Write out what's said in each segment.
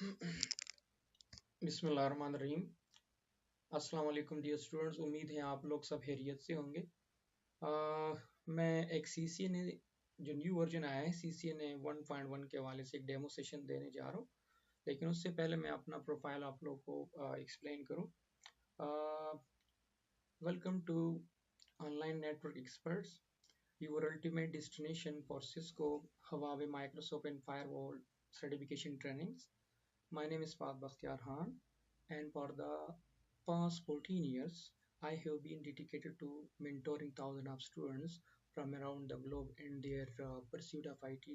बिस्मिल्लाहिर्रहमानिर्रहीम। अस्सलाम वालेकुम डियर स्टूडेंट्स, उम्मीद है आप लोग सब खैरियत से होंगे। मैं एक CCNA जो न्यू वर्जन आया है CCNA 1.1 के हवाले से एक डेमो सेशन देने जा रहा हूँ, लेकिन उससे पहले मैं अपना प्रोफाइल आप लोग को एक्सप्लेन करूँ। Welcome to online network experts, your ultimate destination for Cisco, Huawei, Microsoft and firewall certification trainings. My name is Fahd Bakhtiar Khan, and for the past 14 years, I have been dedicated to mentoring thousands of students from around the globe in their pursuit of IT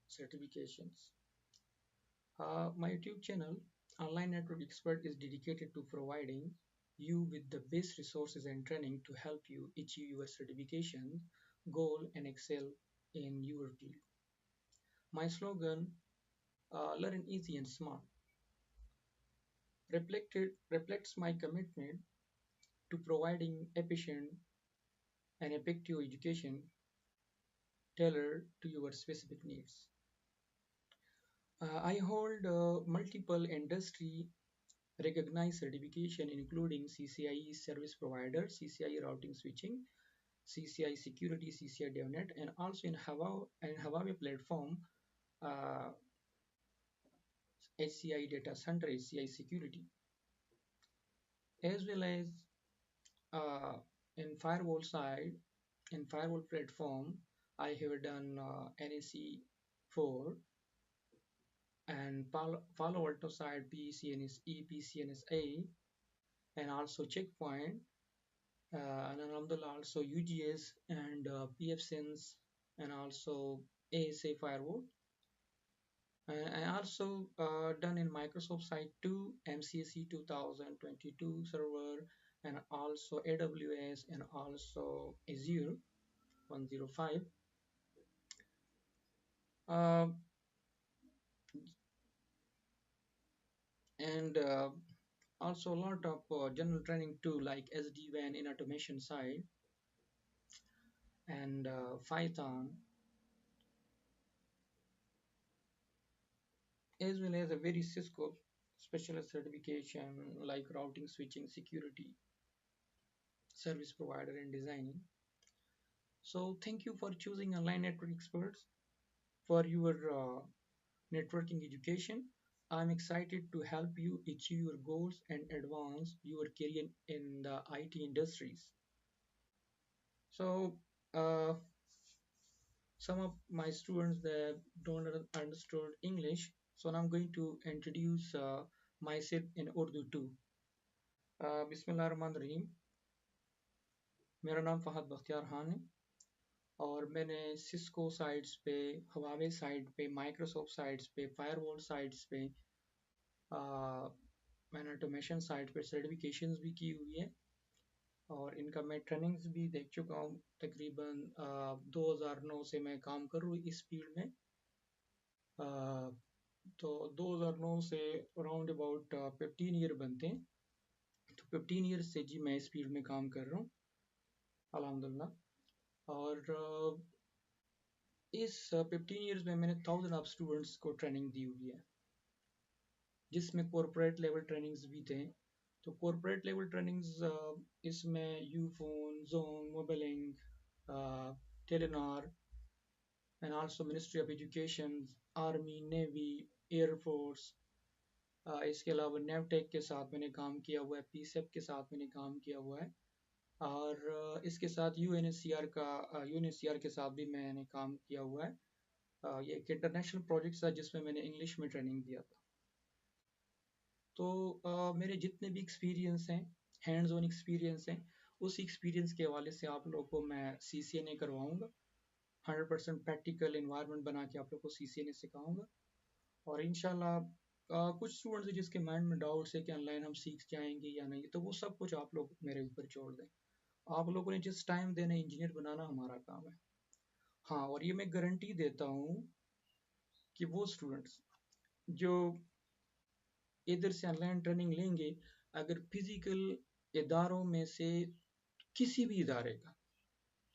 certifications. My YouTube channel, Online Network Expert, is dedicated to providing you with the best resources and training to help you achieve your certification goal and excel in your field. My slogan, learn easy and smart, reflects my commitment to providing efficient and effective education tailored to your specific needs. I hold multiple industry recognized certification including CCIE service provider, CCIE routing switching, CCIE security, CCIE DevNet, and also in Huawei platform, uh, HCI data center, HCI security, as well as uh, in firewall side, in firewall platform, I have done NAC 4 and Palo Alto side PCNSE, PCNSA, and also Checkpoint, and Alhamdulillah also UGS and PFSense, and also ASA firewall. And I also done in Microsoft side 2, MCSE 2022 server, and also AWS, and also Azure 105. Uh, and Also a lot of general training too, like SD-WAN in automation side, and Python, as well as a very Cisco specialist certification like routing, switching, security, service provider, and designing. So thank you for choosing Online Network Experts for your networking education. I'm excited to help you achieve your goals and advance your career in the IT industries. So some of my students that don't understood English, so now I'm going to introduce myself in Urdu too. बिस्मिल्लाहिर्रहमानिर्रहीम। मेरा नाम फ़हद बख्तियार खान है और मैंने Cisco sites पे, Huawei site पे, Microsoft sites पे, firewall sites पे, मैंने ऑटोमेशन साइट पे सर्टिफिकेशंस भी की हुई है और इनका मैं ट्रेनिंग्स भी देख चुका हूँ। तकरीबन 2009 से मैं काम कर रहा हूँ इस फील्ड में। तो 2009 से अराउंड अबाउट 15 ईयर बनते हैं, तो 15 ईयर से जी मैं इस फील्ड में काम कर रहा हूँ अल्हम्दुलिल्लाह। और इस 15 ईयर्स में मैंने 1000 ऑफ स्टूडेंट्स को ट्रेनिंग दी हुई है, जिसमें कॉरपोरेट लेवल ट्रेनिंग्स भी थे। तो कॉरपोरेट लेवल ट्रेनिंग्स इसमें Ufone, Zong, Mobilink, Telenor, and also ministry of education, army, navy, air force, इसके अलावा नेवटेक के साथ मैंने काम किया हुआ है, पीसेप के साथ मैंने काम किया हुआ है, और इसके साथ यूएनएचसीआर के साथ भी मैंने काम किया हुआ है। ये एक इंटरनेशनल प्रोजेक्ट था जिसमें मैंने इंग्लिश में ट्रेनिंग दिया था। तो मेरे जितने भी एक्सपीरियंस हैं, हैंड्स ऑन एक्सपीरियंस हैं, उस एक्सपीरियंस के हवाले से आप लोगों को मैं CCNA करवाऊँगा। 100% प्रैक्टिकल इन्वायरमेंट बना के आप लोग को CCNA सिखाऊँगा। और इंशाल्लाह कुछ स्टूडेंट्स हैं जिसके माइंड में डाउट्स है कि ऑनलाइन हम सीख जाएंगे या नहीं, तो वो सब कुछ आप लोग मेरे ऊपर छोड़ दें। आप लोगों ने जिस टाइम देना, इंजीनियर बनाना हमारा काम है। हाँ, और ये मैं गारंटी देता हूँ कि वो स्टूडेंट्स जो इधर से ऑनलाइन ट्रेनिंग लेंगे, अगर फिजिकल इदारों में से किसी भी इदारे का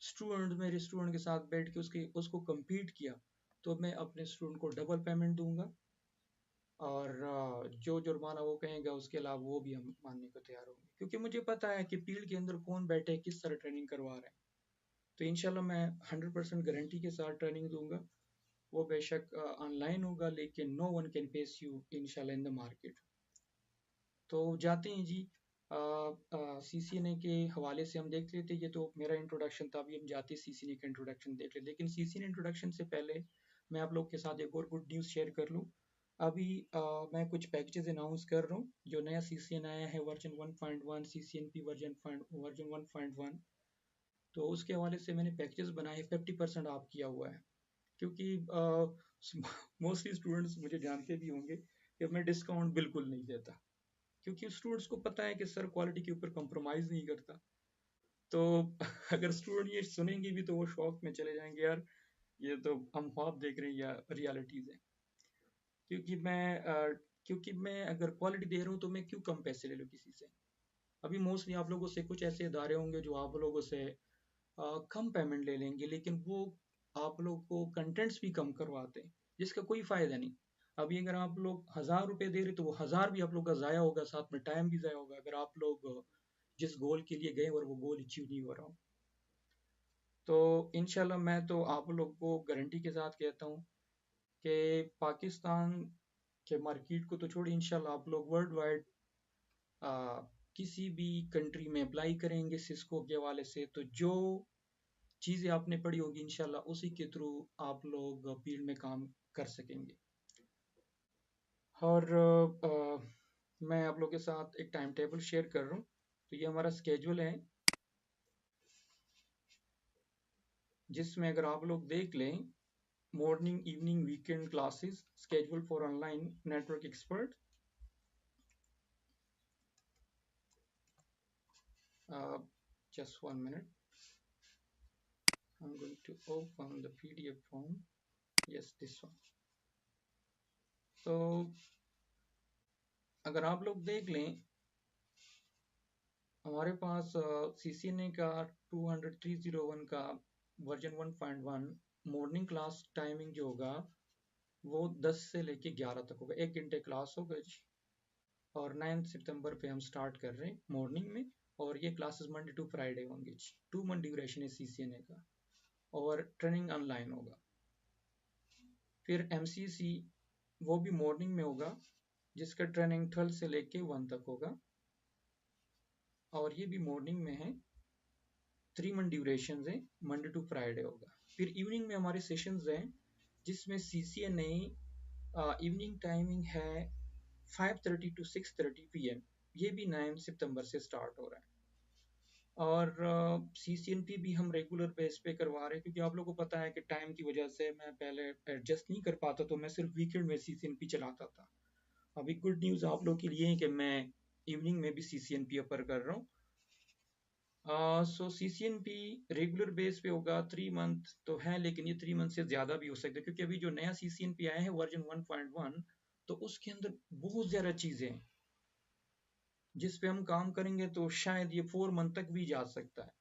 स्टूडेंट मेरे स्टूडेंट के साथ बैठ के उसको compete किया, तो मैं अपने स्टूडेंट को डबल पेमेंट दूंगा और जो जुर्माना वो कहेगा उसके अलावा वो भी हम मानने को तैयार होंगे, क्योंकि मुझे पता है कि फील्ड के अंदर कौन बैठे किस तरह ट्रेनिंग करवा रहे हैं। तो इंशाल्लाह मैं 100% गारंटी के साथ ट्रेनिंग दूंगा। वो बेशक ऑनलाइन होगा, लेकिन no one can face you इंशाल्लाह इन द मार्केट। तो जाते हैं जी, सीसीएनए के हवाले से हम देख लेते। ये तो मेरा इंट्रोडक्शन था, अभी हम जाते सीसीएनए का इंट्रोडक्शन देख लेते। लेकिन सीसीएनए इंट्रोडक्शन से पहले मैं आप लोग के साथ एक और गुड न्यूज़ शेयर कर लूँ। अभी मैं कुछ पैकेजेस अनाउंस कर रहा हूँ। जो नया सीसीएन आया है वर्जन 1.1, सीसीएनपी वर्जन 1.1, तो उसके हवाले से मैंने पैकेजेस बनाए, 50% ऑफ किया हुआ है। क्योंकि मोस्टली स्टूडेंट्स मुझे जानते भी होंगे कि मैं डिस्काउंट बिल्कुल नहीं देता, क्योंकि स्टूडेंट्स को पता है कि सर क्वालिटी के ऊपर कॉम्प्रोमाइज़ नहीं करता। तो अगर स्टूडेंट ये सुनेंगे भी तो वो शौक में चले जाएंगे, यार ये तो हम ख्वाब देख रहे हैं या रियलिटीज़ है। क्योंकि मैं अगर क्वालिटी दे रहा हूँ तो मैं क्यों कम पैसे ले लूँ किसी से। अभी मोस्टली आप लोगों से कुछ ऐसे इदारे होंगे जो आप लोगों से कम पेमेंट ले लेंगे, लेकिन वो आप लोग को कंटेंट्स भी कम करवाते हैं, जिसका कोई फ़ायदा नहीं। अभी अगर आप लोग 1000 रुपये दे रहे तो वो 1000 भी आप लोग का ज़ाया होगा, साथ में टाइम भी ज़ाया होगा, अगर आप लोग जिस गोल के लिए गए और वो गोल अचीव नहीं हो रहा हो। तो इंशाल्लाह मैं तो आप लोग को गारंटी के साथ कहता हूँ कि पाकिस्तान के मार्केट को तो छोड़िए, इंशाल्लाह आप लोग वर्ल्ड वाइड किसी भी कंट्री में अप्लाई करेंगे सिस्को के हवाले से, तो जो चीज़ें आपने पढ़ी होगी इंशाल्लाह उसी के थ्रू आप लोग फील्ड में काम कर सकेंगे। और मैं आप लोग के साथ एक टाइम टेबल शेयर कर रहा हूँ। तो ये हमारा स्केड्यूल है, जिसमें अगर आप लोग देख लें, morning evening weekend classes, schedule for online network expert. Just 1 minute, I'm going to open the PDF form. Yes, this one. तो अगर आप लोग देख लें, हमारे पास CCNA का 301 का वर्जन 1.1 मॉर्निंग क्लास टाइमिंग जो होगा वो 10 से लेके 11 तक होगा, 1 घंटे क्लास होगा जी। और 9 सितंबर पे हम स्टार्ट कर रहे हैं मॉर्निंग में, और ये क्लासेस मंडे टू फ्राइडे होंगे जी। 2 मंथ ड्यूरेशन है CCNA का, और ट्रेनिंग ऑनलाइन होगा। फिर MCC वो भी मॉर्निंग में होगा, जिसका ट्रेनिंग 12 से लेके 1 तक होगा, और ये भी मॉर्निंग में है। 3 मंथ ड्यूरेशन है, मंडे टू फ्राइडे होगा। फिर इवनिंग में हमारे सेशंस हैं, जिसमें CCNA इवनिंग टाइमिंग है 5:30 to 6:30 PM। ये भी 9 सितंबर से स्टार्ट हो रहा है। और CCNP भी हम रेगुलर बेस पे करवा रहे हैं, क्योंकि आप लोगों को पता है कि टाइम की वजह से मैं पहले एडजस्ट नहीं कर पाता, तो मैं सिर्फ वीकेंड में CCNP चलाता था। अभी गुड न्यूज़ आप लोग के लिए है कि मैं इवनिंग में भी CCNP अपर कर रहा हूँ। सो CCNP रेगुलर बेस पे होगा। 3 मंथ तो है, लेकिन ये 3 मंथ से ज़्यादा भी हो सकता है, क्योंकि अभी जो नया CCNP आया है वर्जन 1.1, तो उसके अंदर बहुत ज़्यादा चीज़ें हैं जिस पे हम काम करेंगे तो शायद ये 4 मंथ तक भी जा सकता है।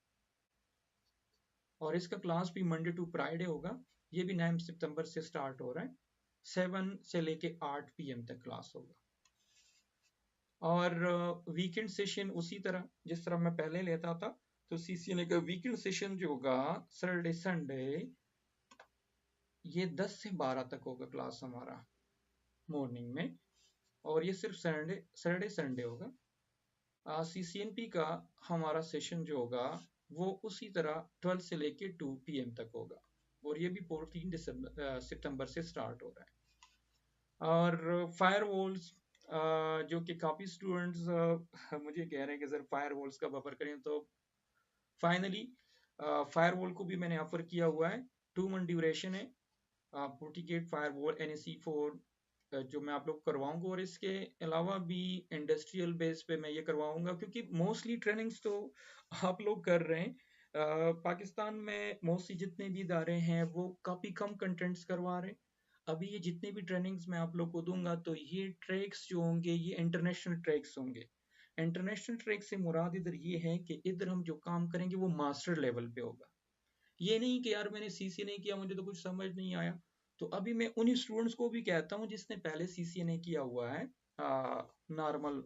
और इसका क्लास भी मंडे टू फ्राइडे होगा। ये भी 9 सितंबर से स्टार्ट हो रहा है, 7 से लेके 8 PM तक क्लास होगा। और वीकेंड सेशन उसी तरह जिस तरह मैं पहले लेता था, तो CCNA का वीकेंड सेशन जो होगा सैटरडे संडे, ये 10 से 12 तक होगा क्लास हमारा मॉर्निंग में, और ये सिर्फ सैटरडे संडे होगा। CCNP का हमारा सेशन जो होगा वो उसी तरह 12 से लेके 2 PM तक होगा, और ये भी 14 सितंबर से स्टार्ट हो रहा है। और फायरवॉल्स, जो कि काफ़ी स्टूडेंट्स मुझे कह रहे हैं कि सर फायरवॉल्स का बफर करें, तो फाइनली फायरवॉल को भी मैंने ऑफर किया हुआ है। 2 मंथ ड्यूरेशन है, FortiGate फायरवॉल NSE4 जो मैं आप लोग करवाऊंगा, और इसके अलावा भी इंडस्ट्रियल बेस पे मैं ये करवाऊंगा, क्योंकि मोस्टली ट्रेनिंग्स तो आप लोग कर रहे हैं। पाकिस्तान में मोस्टली जितने भी इदारे हैं वो काफ़ी कम कंटेंट्स करवा रहे हैं। अभी ये जितने भी ट्रेनिंग्स मैं आप लोग को दूंगा, तो ये ट्रैक्स जो होंगे ये इंटरनेशनल ट्रैक्स होंगे। इंटरनेशनल ट्रैक से मुराद इधर ये है कि इधर हम जो काम करेंगे वो मास्टर लेवल पे होगा। ये नहीं कि यार मैंने CC नहीं किया, मुझे तो कुछ समझ नहीं आया, तो अभी मैं उन्हीं स्टूडेंट्स को भी कहता हूँ जिसने पहले CCNA किया हुआ है नॉर्मल,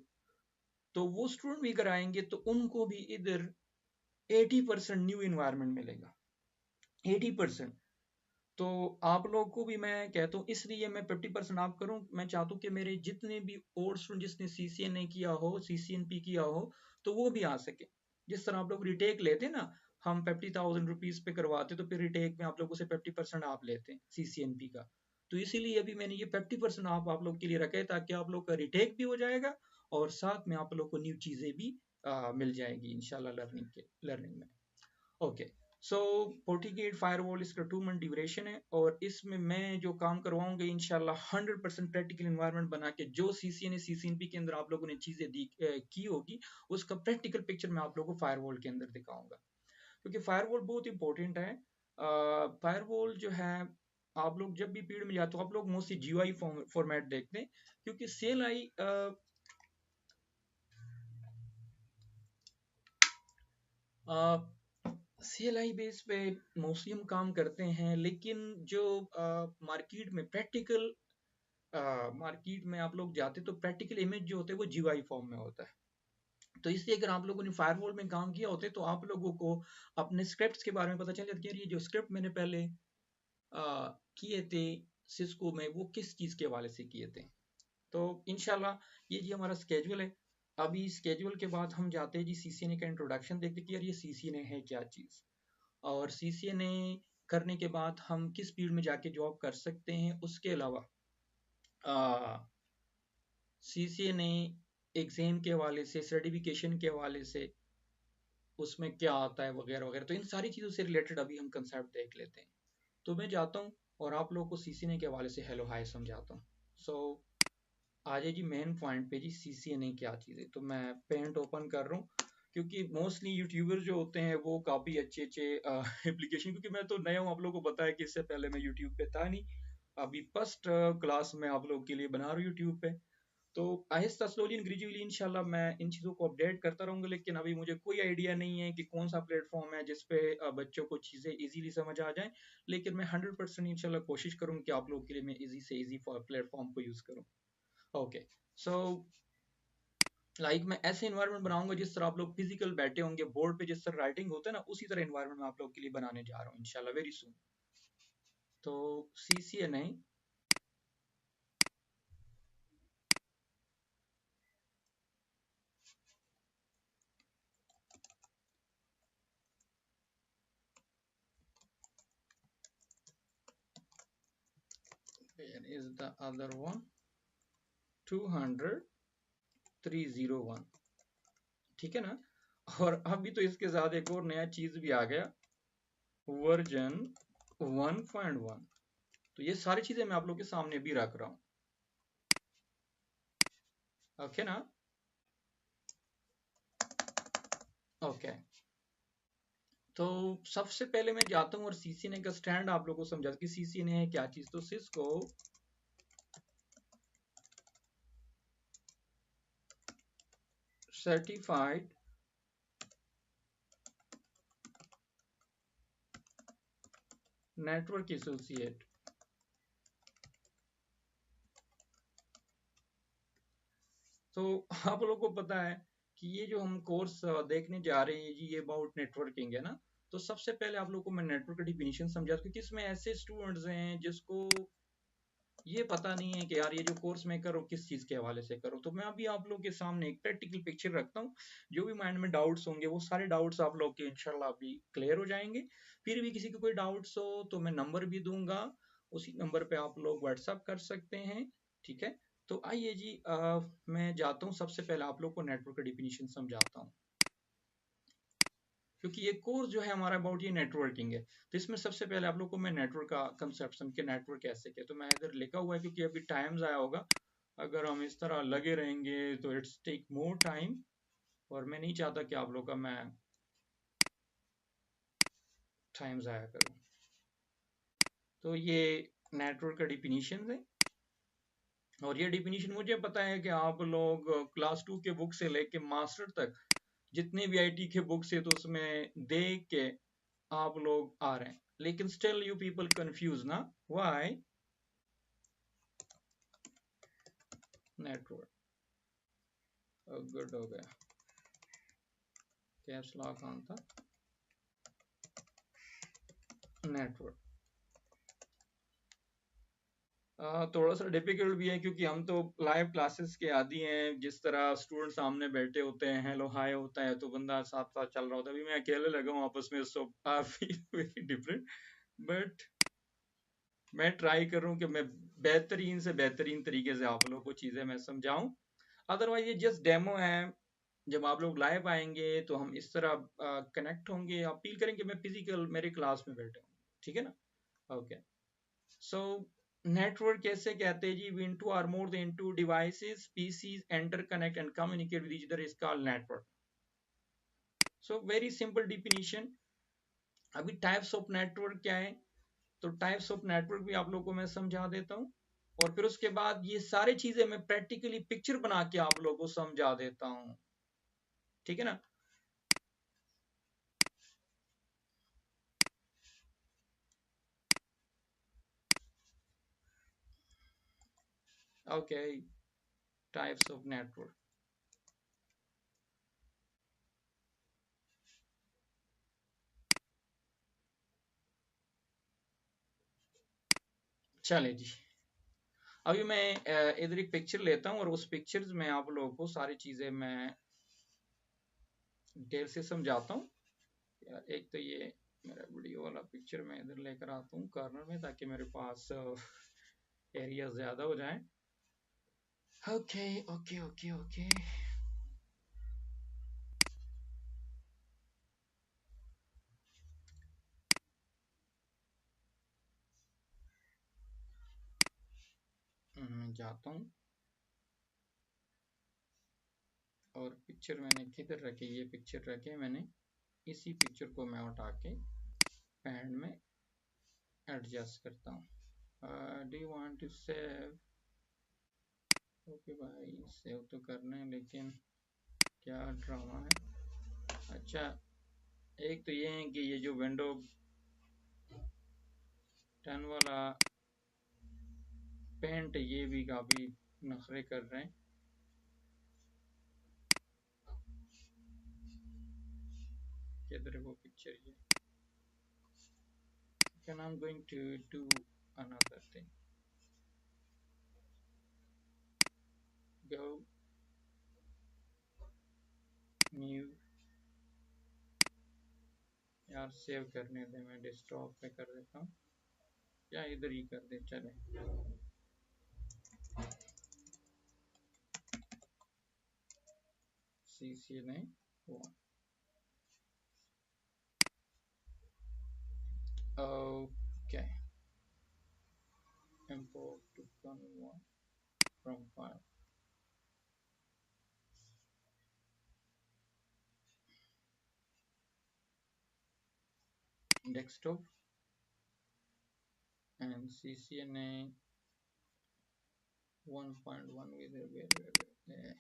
तो वो स्टूडेंट भी कराएंगे तो उनको भी इधर 80% न्यू इन्वायरमेंट मिलेगा, 80%। तो आप लोग को भी मैं कहता हूँ, इसलिए मैं 50% आप करूँ, मैं चाहता हूँ कि मेरे जितने भी और स्टूडेंट जिसने CCNA किया हो, CCNP किया हो, तो वो भी आ सके। जिस तरह आप लोग रिटेक लेते ना, हम 50,000 रुपीज पे करवाते, तो फिर रिटेक में आप लोगों से 50% आप लेते हैं CCNP का। तो इसीलिए अभी मैंने ये 50% आप लोग के लिए रखे, ताकि आप लोग का रिटेक भी हो जाएगा और साथ में आप लोग को न्यू चीजें भी मिल जाएगी इंशाल्लाह लर्निंग में। ओके, सो FortiGate फायरवॉल इसका 2 मंथ ड्यूरेशन है, और इसमें मैं जो काम करवाऊंगा इंशाल्लाह 100% प्रैक्टिकल इन्वायरमेंट बना के, जो CCNA CCNP के अंदर आप लोगों ने चीजें की होगी, उसका प्रैक्टिकल पिक्चर मैं आप लोगों को फायरवॉल के अंदर दिखाऊंगा, क्योंकि फायरवॉल बहुत इंपॉर्टेंट है। फायरवॉल जो है, आप लोग जब भी पीरियड में जाते हो, आप लोग मोस्टली GUI फॉर्मेट देखते हैं, क्योंकि CLI CLI बेस पे मोस्टली हम काम करते हैं, लेकिन जो मार्केट में प्रैक्टिकल मार्केट में आप लोग जाते तो प्रैक्टिकल इमेज जो होते हैं वो GUI फॉर्म में होता है। तो इसलिए अगर आप लोगों ने फायरवॉल में काम किया होता है, तो आप लोगों को अपने स्क्रिप्ट्स के बारे में पता चल जाता है कि ये जो स्क्रिप्ट मैंने पहले किए थे सिस्को में, वो किस चीज़ के हवाले से किए थे। तो इंशाल्लाह ये जी हमारा स्केड्यूल है। अभी स्केड्यूल के बाद हम जाते हैं जी CCNA का इंट्रोडक्शन देखते कि यार ये CCNA है क्या चीज़, और CCNA करने के बाद हम किस फील्ड में जाके जॉब कर सकते हैं। उसके अलावा CCNA एग्जाम के हवाले से, सर्टिफिकेशन के हवाले से उसमें क्या आता है वगैरह वगैरह, तो इन सारी चीज़ों से रिलेटेड अभी हम कंसेप्ट देख लेते हैं। तो मैं जाता हूँ और आप लोगों को CCNA के हवाले से हेलो हाय समझाता हूँ। सो आ जाए जी मेन पॉइंट पे जी, CCNA क्या चीज़ है। तो मैं पेंट ओपन कर रहा हूँ, क्योंकि मोस्टली यूट्यूबर जो होते हैं वो काफ़ी अच्छे अच्छे एप्लीकेशन, क्योंकि मैं तो नया हूँ, आप लोगों को पता है कि इससे पहले मैं यूट्यूब पे था नहीं, अभी फर्स्ट क्लास में आप लोगों के लिए बना रहा हूँ यूट्यूब पे। तो आहिस्ता स्लोली एंड ग्रेजुअली इंशाल्लाह मैं इन चीज़ों को अपडेट करता रहूँगा, लेकिन अभी मुझे कोई आइडिया नहीं है कि कौन सा प्लेटफॉर्म है जिस पे बच्चों को चीज़ें इजीली समझ आ जाएं, लेकिन मैं 100% इंशाल्लाह कोशिश करूँगा कि आप लोगों के लिए मैं इजी से इजी प्लेटफॉर्म को यूज़ करूँ। ओके, सो लाइक मैं ऐसे इन्वायरमेंट बनाऊंगा जिस तरह आप लोग फिजिकल बैठे होंगे बोर्ड पे, जिस तरह राइटिंग होता है ना, उसी तरह इन्वायरमेंट मैं आप लोग के लिए बनाने जा रहा हूँ इंशाल्लाह वेरी सून। तो CCNA is the other one 200 301, ठीक है ना। और अभी तो इसके साथ एक और नया चीज भी आ गया, वर्जन 1.1। तो ये सारी चीजें मैं आप लोग के सामने भी रख रहा हूँ, ओके ना। ओके, तो सबसे पहले मैं जाता हूँ और CCNA का स्टैंड आप लोगों को समझा कि CCNA है क्या चीज। तो सिस्को सर्टिफाइड नेटवर्क एसोसिएट। तो आप लोगों को पता है कि ये जो हम कोर्स देखने जा रहे हैं जी, ये अबाउट नेटवर्किंग है ना। तो सबसे पहले आप लोगों को मैं नेटवर्क का डिफिनीशन समझा, क्योंकि इसमें ऐसे स्टूडेंट्स हैं जिसको ये पता नहीं है कि यार ये जो कोर्स मैं करूँ किस चीज़ के हवाले से करूँ। तो मैं अभी आप लोगों के सामने एक प्रैक्टिकल पिक्चर रखता हूँ, जो भी माइंड में डाउट्स होंगे वो सारे डाउट्स आप लोग के इंशाल्लाह अभी क्लियर हो जाएंगे। फिर भी किसी को कोई डाउट्स हो तो मैं नंबर भी दूंगा, उसी नंबर पे आप लोग व्हाट्सअप कर सकते हैं, ठीक है। तो आइए जी मैं जाता हूँ, सबसे पहले आप लोग को नेटवर्क का डिफिनीशन समझाता हूँ, क्योंकि ये कोर्स जो है हमारा अबाउट ये नेटवर्किंग है। तो इसमें सबसे पहले आप लोग को मैं नेटवर्क का कंसेप्शन के नेटवर्क कैसे के, तो मैं इधर लिखा हुआ है क्योंकि अभी टाइम ज़ाया होगा, अगर हम इस तरह लगे रहेंगे तो इट्स टेक मोर टाइम, और मैं नहीं चाहता कि आप लोग का मैं टाइम ज़ाया करूँ। तो ये नेटवर्क का डिफिनीशन है, और ये डिफिनीशन मुझे पता है कि आप लोग क्लास 2 के बुक से लेके मास्टर तक जितने भी IT के बुक्स है तो उसमें देख के आप लोग आ रहे हैं, लेकिन स्टिल यू पीपल कंफ्यूज ना, व्हाई? नेटवर्क, गुड हो गया, कैप्स लॉक ऑन था, नेटवर्क। थोड़ा सा डिफिकल्ट भी है क्योंकि हम तो लाइव क्लासेस के आदी हैं, जिस तरह स्टूडेंट सामने बैठे होते हैं, हेलो हाय होता है तो बंदा साथ साथ चल रहा होता है। अभी मैं अकेले लगा हूँ आपस में, so I feel very different, but मैं ट्राई कर रहा हूँ कि मैं बेहतरीन से बेहतरीन तरीके से आप लोगों को चीज़ें मैं समझाऊं। अदरवाइज ये जस्ट डेमो है, जब आप लोग लाइव आएंगे तो हम इस तरह कनेक्ट होंगे, आप फील करेंगे मैं फिजिकल मेरे क्लास में बैठे हूँ, ठीक है ना। ओके, सो नेटवर्क कैसे कहते हैं जी? when two or more than two devices species interconnect and communicate with each other is called network. So very simple definition। अभी टाइप्स ऑफ नेटवर्क क्या है, तो टाइप्स ऑफ नेटवर्क भी आप लोगों को मैं समझा देता हूँ, और फिर उसके बाद ये सारी चीजें मैं प्रैक्टिकली पिक्चर बना के आप लोगों को समझा देता हूँ, ठीक है ना। Okay, types of network. चले जी, अभी मैं इधर एक पिक्चर लेता हूँ और उस पिक्चर्स में आप लोगों को सारी चीजें मैं डिटेल से समझाता हूँ। एक तो ये मेरा वीडियो वाला पिक्चर मैं इधर लेकर आता हूँ कॉर्नर में, ताकि मेरे पास एरिया ज्यादा हो जाए। ओके ओके ओके ओके, मैं जाता हूँ और पिक्चर मैंने किधर रखे, ये पिक्चर रखे मैंने, इसी पिक्चर को मैं उठा के पैड में एडजस्ट करता हूँ। Do you want to save? Okay भाई, सेव तो करना है, लेकिन क्या ड्रामा है। अच्छा, एक तो ये है कि ये जो विंडो 10 वाला पेंट, ये भी काफी नखरे कर रहे हैं। किधर है वो पिक्चर ये? And I'm going to do another thing. Go new, यार सेव करने दे, मैं डेस्कटॉप पे कर देता हूँ, या इधर ही कर दे चले। CC नहीं, okay, import to one from file, desktop, and CCNA 1.1 with where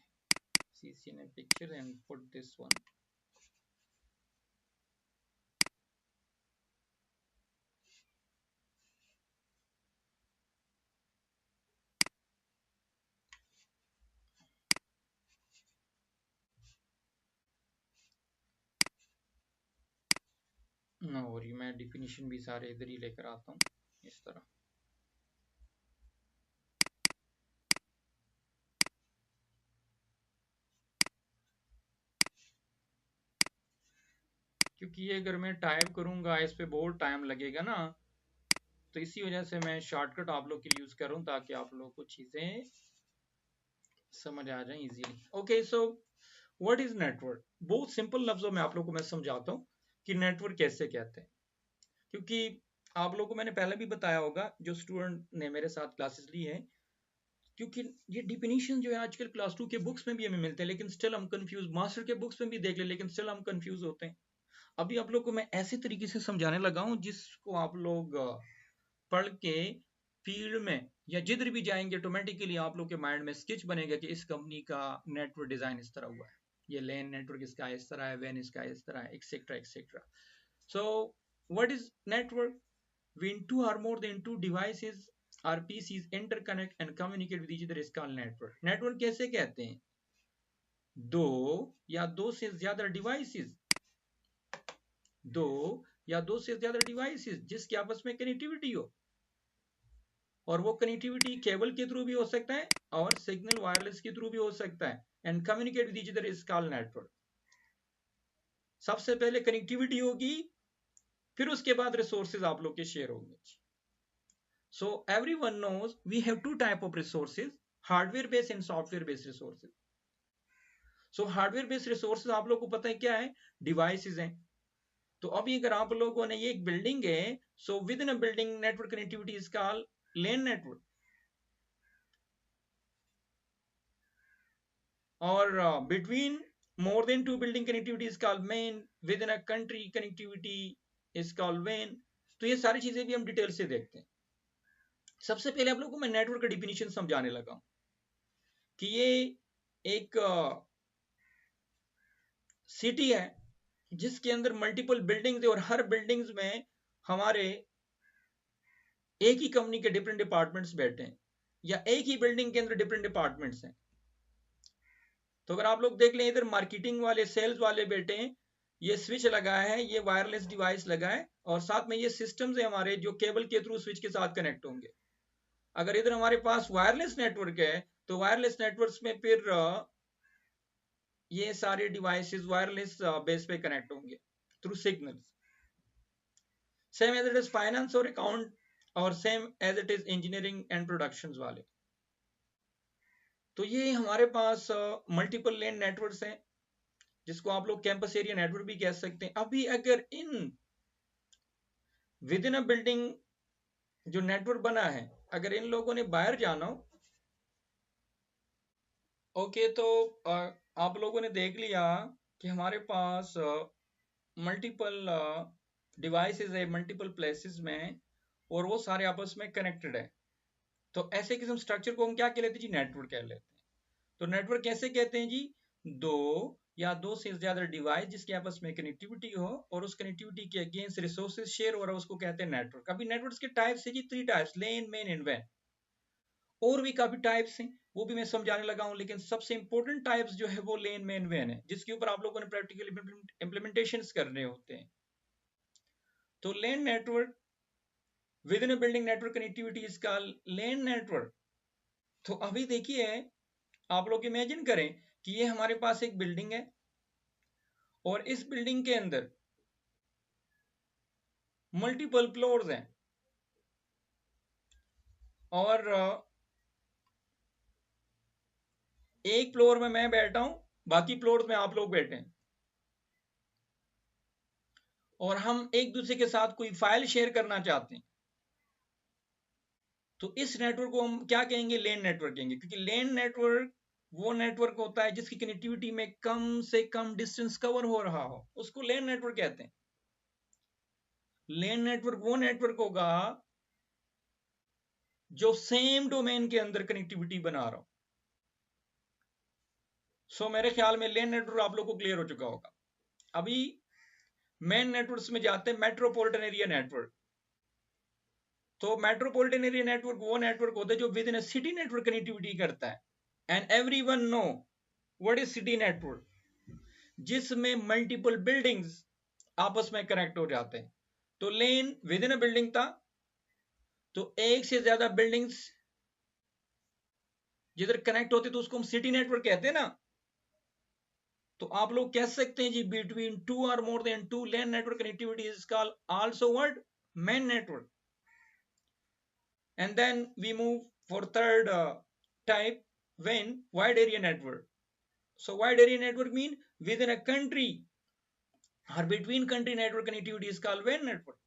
CCNA picture, and put this one. No worry, मैं डिफिनीशन भी सारे इधर ही लेकर आता हूँ इस तरह। क्योंकि ये अगर मैं टाइप करूंगा इस पे बहुत टाइम लगेगा ना, तो इसी वजह से मैं शॉर्टकट आप लोग के लिए यूज कर रहा हूँ, ताकि आप लोगों को चीजें समझ आ जाए easily. Okay, so what is network? बहुत सिंपल लफ्जों में आप लोगों को मैं समझाता हूँ कि नेटवर्क कैसे कहते हैं। क्योंकि आप लोगों को मैंने पहले भी बताया होगा, जो स्टूडेंट ने मेरे साथ क्लासेस ली है, क्योंकि ये डिफिनीशन जो है आजकल क्लास 2 के बुक्स में भी हमें मिलते हैं, लेकिन स्टिल हम कंफ्यूज, मास्टर के बुक्स में भी देख ले, लेकिन स्टिल हम कंफ्यूज होते हैं। अभी आप लोग को मैं ऐसे तरीके से समझाने लगा हूं जिसको आप लोग पढ़ के फील्ड में या जिधर भी जाएंगे, ऑटोमेटिकली आप लोग के माइंड में स्केच बनेगा कि इस कंपनी का नेटवर्क डिजाइन इस तरह हुआ है, ये लैन नेटवर्क इसका इस तरह है, वैन इसका इस तरह है, etcetera etcetera. So what is network? when two or more than two devices or PCs interconnect and communicate with each other is called network. Network कैसे कहते हैं? दो या दो से ज्यादा डिवाइसेस जिसके आपस में कनेक्टिविटी हो, और वो कनेक्टिविटी केबल के थ्रू भी हो सकता है और सिग्नल वायरलेस के थ्रू भी हो सकता है, and communicate with each other is called network. सबसे पहले कनेक्टिविटी होगी, फिर उसके बाद रिसोर्सेज आप लोग के शेयर होंगे। So everyone knows we have two type of resources, hardware based and software based resources. So hardware based resources आप लोग को पता है क्या है? डिवाइसेज हैं। तो अभी अगर आप लोगों ने, ये एक बिल्डिंग है, so with in a building network connectivity is called LAN network, और between more than two building connectivity is called main, within a country connectivity is called WAN। तो ये सारी चीजें भी हम डिटेल से देखते हैं। सबसे पहले आप लोगों को मैं नेटवर्क का डिफिनीशन समझाने लगा हूं कि ये एक सिटी है जिसके अंदर मल्टीपल बिल्डिंग्स है, और हर बिल्डिंग्स में हमारे एक ही कंपनी के डिफरेंट डिपार्टमेंट्स बैठे हैं, या एक ही बिल्डिंग के अंदर डिफरेंट डिपार्टमेंट्स हैं। तो अगर आप लोग देख लें, इधर मार्केटिंग वाले, सेल्स वाले बैठे हैं, ये स्विच लगा है, ये वायरलेस डिवाइस लगा है, और साथ में ये सिस्टम्स है हमारे जो केबल के थ्रू स्विच के साथ कनेक्ट होंगे। अगर इधर हमारे पास वायरलेस नेटवर्क है तो वायरलेस नेटवर्क्स में फिर ये सारे डिवाइसेस वायरलेस बेस पे कनेक्ट होंगे through signals. Same as it is finance और अकाउंट, और same as it is engineering and production वाले। तो ये हमारे पास मल्टीपल लेन नेटवर्क्स हैं, जिसको आप लोग कैंपस एरिया नेटवर्क भी कह सकते हैं। अभी अगर in with in a building जो नेटवर्क बना है, अगर इन लोगों ने बाहर जाना हो, ओके, तो आप लोगों ने देख लिया कि हमारे पास मल्टीपल डिवाइसेस है मल्टीपल प्लेसेस में, और वो सारे आपस में कनेक्टेड है। तो ऐसे किस्म स्ट्रक्चर को हम क्या कह लेते हैं जी? नेटवर्क कह लेते हैं। तो नेटवर्क कैसे कहते हैं जी? दो या दो से ज्यादा डिवाइस जिसके आपस में कनेक्टिविटी हो, और उस कनेक्टिविटी के अगेंस्ट रिसोर्सेज शेयर हो रहा है, उसको कहते हैं नेटवर्क। अभी नेटवर्क के टाइप्स है जी, 3 टाइप्स, लेन, मेन एंड वैन। और भी काफी टाइप्स हैं, वो भी मैं समझाने लगा हूं, लेकिन सबसे इंपॉर्टेंट टाइप्स जो है वो लेन, मेन, वैन है, जिसके ऊपर आप लोगों ने प्रैक्टिकल इंप्लीमेंटेशन करने होते हैं। तो LAN network with in building network connectivity is called LAN network. तो अभी देखिए, आप लोग इमेजिन करें कि ये हमारे पास एक बिल्डिंग है, और इस बिल्डिंग के अंदर मल्टीपल फ्लोर्स हैं, और एक फ्लोर में मैं बैठा हूं, बाकी फ्लोर में आप लोग बैठे हैं, और हम एक दूसरे के साथ कोई फाइल शेयर करना चाहते हैं। तो इस नेटवर्क को हम क्या कहेंगे? लेन नेटवर्क कहेंगे, क्योंकि लेन नेटवर्क वो नेटवर्क होता है जिसकी कनेक्टिविटी में कम से कम डिस्टेंस कवर हो रहा हो, उसको लेन नेटवर्क कहते हैं। लेन नेटवर्क वो नेटवर्क होगा जो सेम डोमेन के अंदर कनेक्टिविटी बना रहा हो। सो मेरे ख्याल में लेन नेटवर्क आप लोग को क्लियर हो चुका होगा। अभी मेन नेटवर्क्स में जाते हैं, मेट्रोपॉलिटन एरिया नेटवर्क। तो मेट्रोपॉलिटन एरिया नेटवर्क वो नेटवर्क होता है जो with in city network connectivity करता है, and everyone know what is city network, जिसमें मल्टीपल बिल्डिंग्स आपस में कनेक्ट हो जाते हैं। तो लेन विद इन अ बिल्डिंग था, तो एक से ज्यादा बिल्डिंग्स जिधर कनेक्ट होते तो उसको हम सिटी नेटवर्क कहते हैं ना। तो आप लोग कह सकते हैं जी, बिटवीन टू और more than two lane network connectivity is called also what? Main network. And then we move for third type, when wide area network. So wide area network mean within a country or between country network connectivity is called WAN network.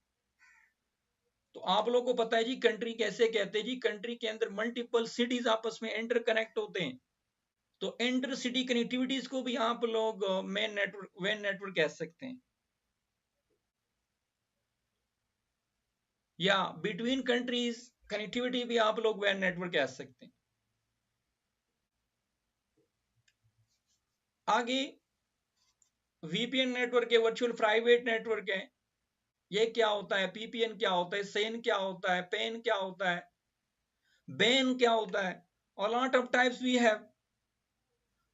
तो आप लोगों को पता है जी country कैसे कहते हैं जी? Country के अंदर मल्टीपल सिटीज आपस में इंटर कनेक्ट होते हैं, तो इंटर सिटी कनेक्टिविटीज को भी आप लोग मेन नेटवर्क, WAN नेटवर्क कह सकते हैं, या बिटवीन कंट्रीज कनेक्टिविटी भी आप लोग WAN नेटवर्क कह सकते हैं। आगे VPN नेटवर्क है, वर्चुअल प्राइवेट नेटवर्क है। ये क्या होता है? पीपीएन क्या होता है? सेन क्या होता है? पेन क्या होता है? बैन क्या होता है? और lot of types we have,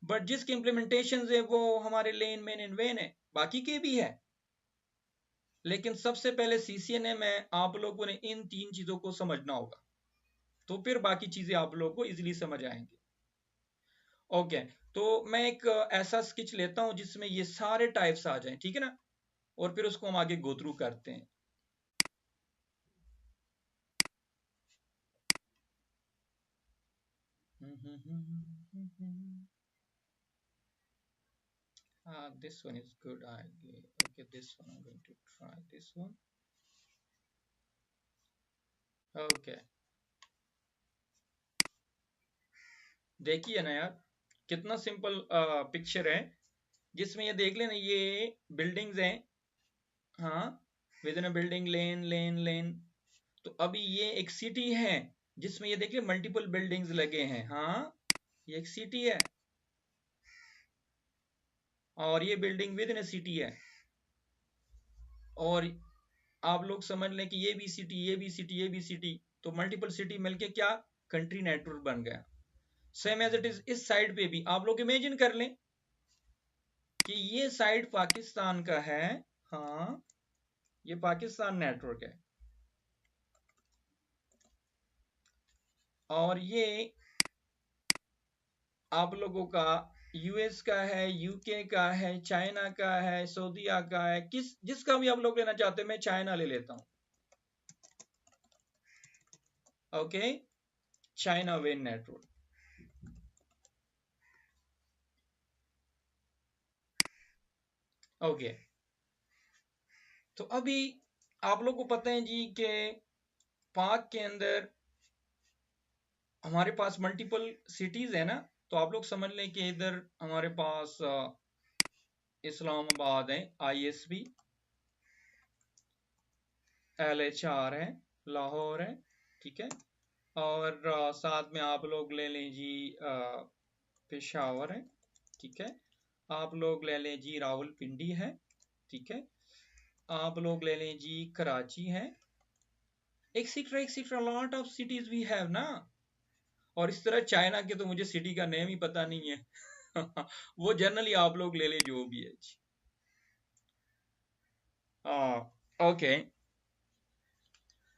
but जिसके इम्प्लीमेंटेशन है वो हमारे लेन मेन एंड वेन है, बाकी के भी है, लेकिन सबसे पहले CCNA में आप लोगों ने इन 3 चीजों को समझना होगा, तो फिर बाकी चीजें आप लोगों को इजीली समझ आएंगी। ओके, तो मैं एक ऐसा स्केच लेता हूं जिसमें ये सारे टाइप्स आ जाएं, ठीक है ना, और फिर उसको हम आगे गो थ्रू करते हैं। This one is good idea. Okay, this one I'm going to try this one. Okay, देखिए ना यार, कितना सिंपल पिक्चर है, जिसमें ये देख लेना, ये बिल्डिंग्स हैं, हाँ, विद इन अ बिल्डिंग, लेन लेन लेन। तो अभी ये एक सिटी है जिसमें ये देखिए मल्टीपल बिल्डिंग्स लगे हैं, हाँ, ये एक सिटी है, और ये building with in a city है, और आप लोग समझ लें कि ये भी सिटी, ये भी सिटी, ये भी सिटी, तो मल्टीपल सिटी मिलके क्या कंट्री नेटवर्क बन गया। सेम एज इट इज इस साइड पे भी आप लोग इमेजिन कर लें कि ये साइड पाकिस्तान का है, हाँ, ये पाकिस्तान नेटवर्क है, और ये आप लोगों का US का है, UK का है, चाइना का है, सऊदीया का है, किस जिसका भी आप लोग लेना चाहते हैं, मैं चाइना ले लेता हूं। Okay, China when network. Okay, तो अभी आप लोग को पता है जी कि पाक के अंदर हमारे पास मल्टीपल सिटीज है ना, तो आप लोग समझ लें कि इधर हमारे पास इस्लामाबाद है, ISB, LHR है, लाहौर है, ठीक है, और साथ में आप लोग ले लें जी पेशावर है, ठीक है, आप लोग ले लें जी रावलपिंडी है, ठीक है, आप लोग ले लें जी कराची है, etcetera lot of cities we have ना। और इस तरह चाइना के तो मुझे सिटी का नेम ही पता नहीं है वो जनरली आप लोग ले ले जो भी है जी। ओके,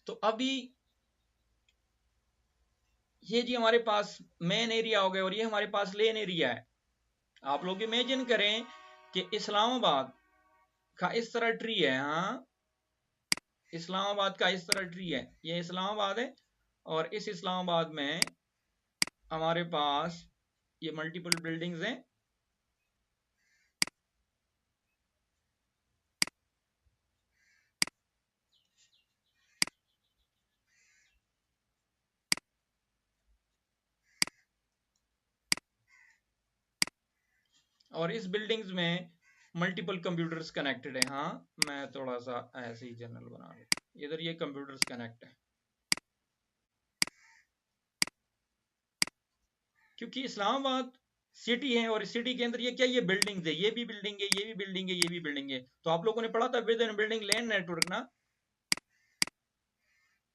तो अभी ये जी हमारे पास मेन एरिया हो गया, और ये हमारे पास लेन एरिया है। आप लोग इमेजिन करें कि इस्लामाबाद का इस तरह ट्री है, हाँ, इस्लामाबाद का इस तरह ट्री है, ये इस्लामाबाद है, और इस इस्लामाबाद में हमारे पास ये मल्टीपल बिल्डिंग्स हैं, और इस बिल्डिंग्स में मल्टीपल कंप्यूटर्स कनेक्टेड है। हाँ, मैं थोड़ा सा ऐसे ही जनरल बना लूं, इधर ये कंप्यूटर्स कनेक्ट है, क्योंकि इस्लामाबाद सिटी है, और सिटी के अंदर ये क्या, ये बिल्डिंग्स है, ये भी बिल्डिंग है, ये भी बिल्डिंग है, ये भी बिल्डिंग है। तो आप लोगों ने पढ़ा था with in building lane network ना,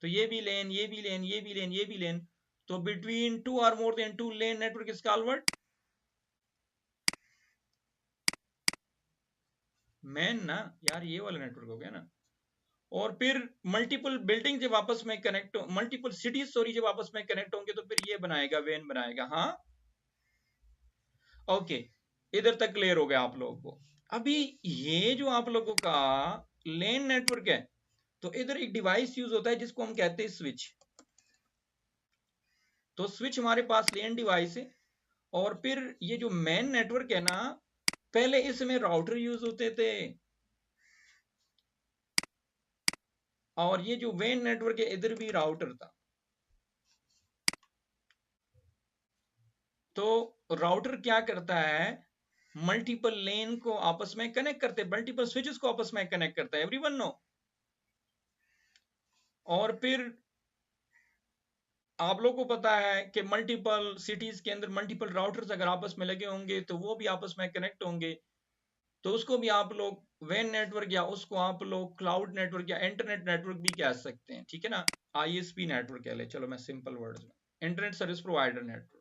तो ये भी लेन, ये भी लेन, ये भी लेन, ये भी लेन, तो बिटवीन 2 और more than 2 lane network is called man ना यार, ये वाला नेटवर्क हो गया ना। और फिर मल्टीपल बिल्डिंग जब आपस में कनेक्ट हो, मल्टीपल सिटीज सॉरी जब आपस में कनेक्ट होंगे, तो फिर ये बनाएगा वेन बनाएगा। हाँ, ओके, इधर तक क्लियर हो गया आप लोगों को। अभी ये जो आप लोगों का लेन नेटवर्क है, तो इधर एक डिवाइस यूज होता है जिसको हम कहते हैं स्विच। तो स्विच हमारे पास लेन डिवाइस है, और फिर ये जो मेन नेटवर्क है ना, पहले इसमें राउटर यूज होते थे, और ये जो वेन नेटवर्क है इधर भी राउटर था। तो राउटर क्या करता है, मल्टीपल लेन को आपस में कनेक्ट करते, मल्टीपल स्विचेस को आपस में कनेक्ट करता है, एवरीवन नो। और फिर आप लोग को पता है कि मल्टीपल सिटीज के अंदर मल्टीपल राउटर्स अगर आपस में लगे होंगे तो वो भी आपस में कनेक्ट होंगे, तो उसको भी आप लोग वेन नेटवर्क, या उसको आप लोग क्लाउड नेटवर्क या इंटरनेट नेटवर्क भी कह सकते हैं, ठीक है ना, ISP नेटवर्क कह ले, चलो मैं सिंपल वर्ड्स में। Internet service provider network.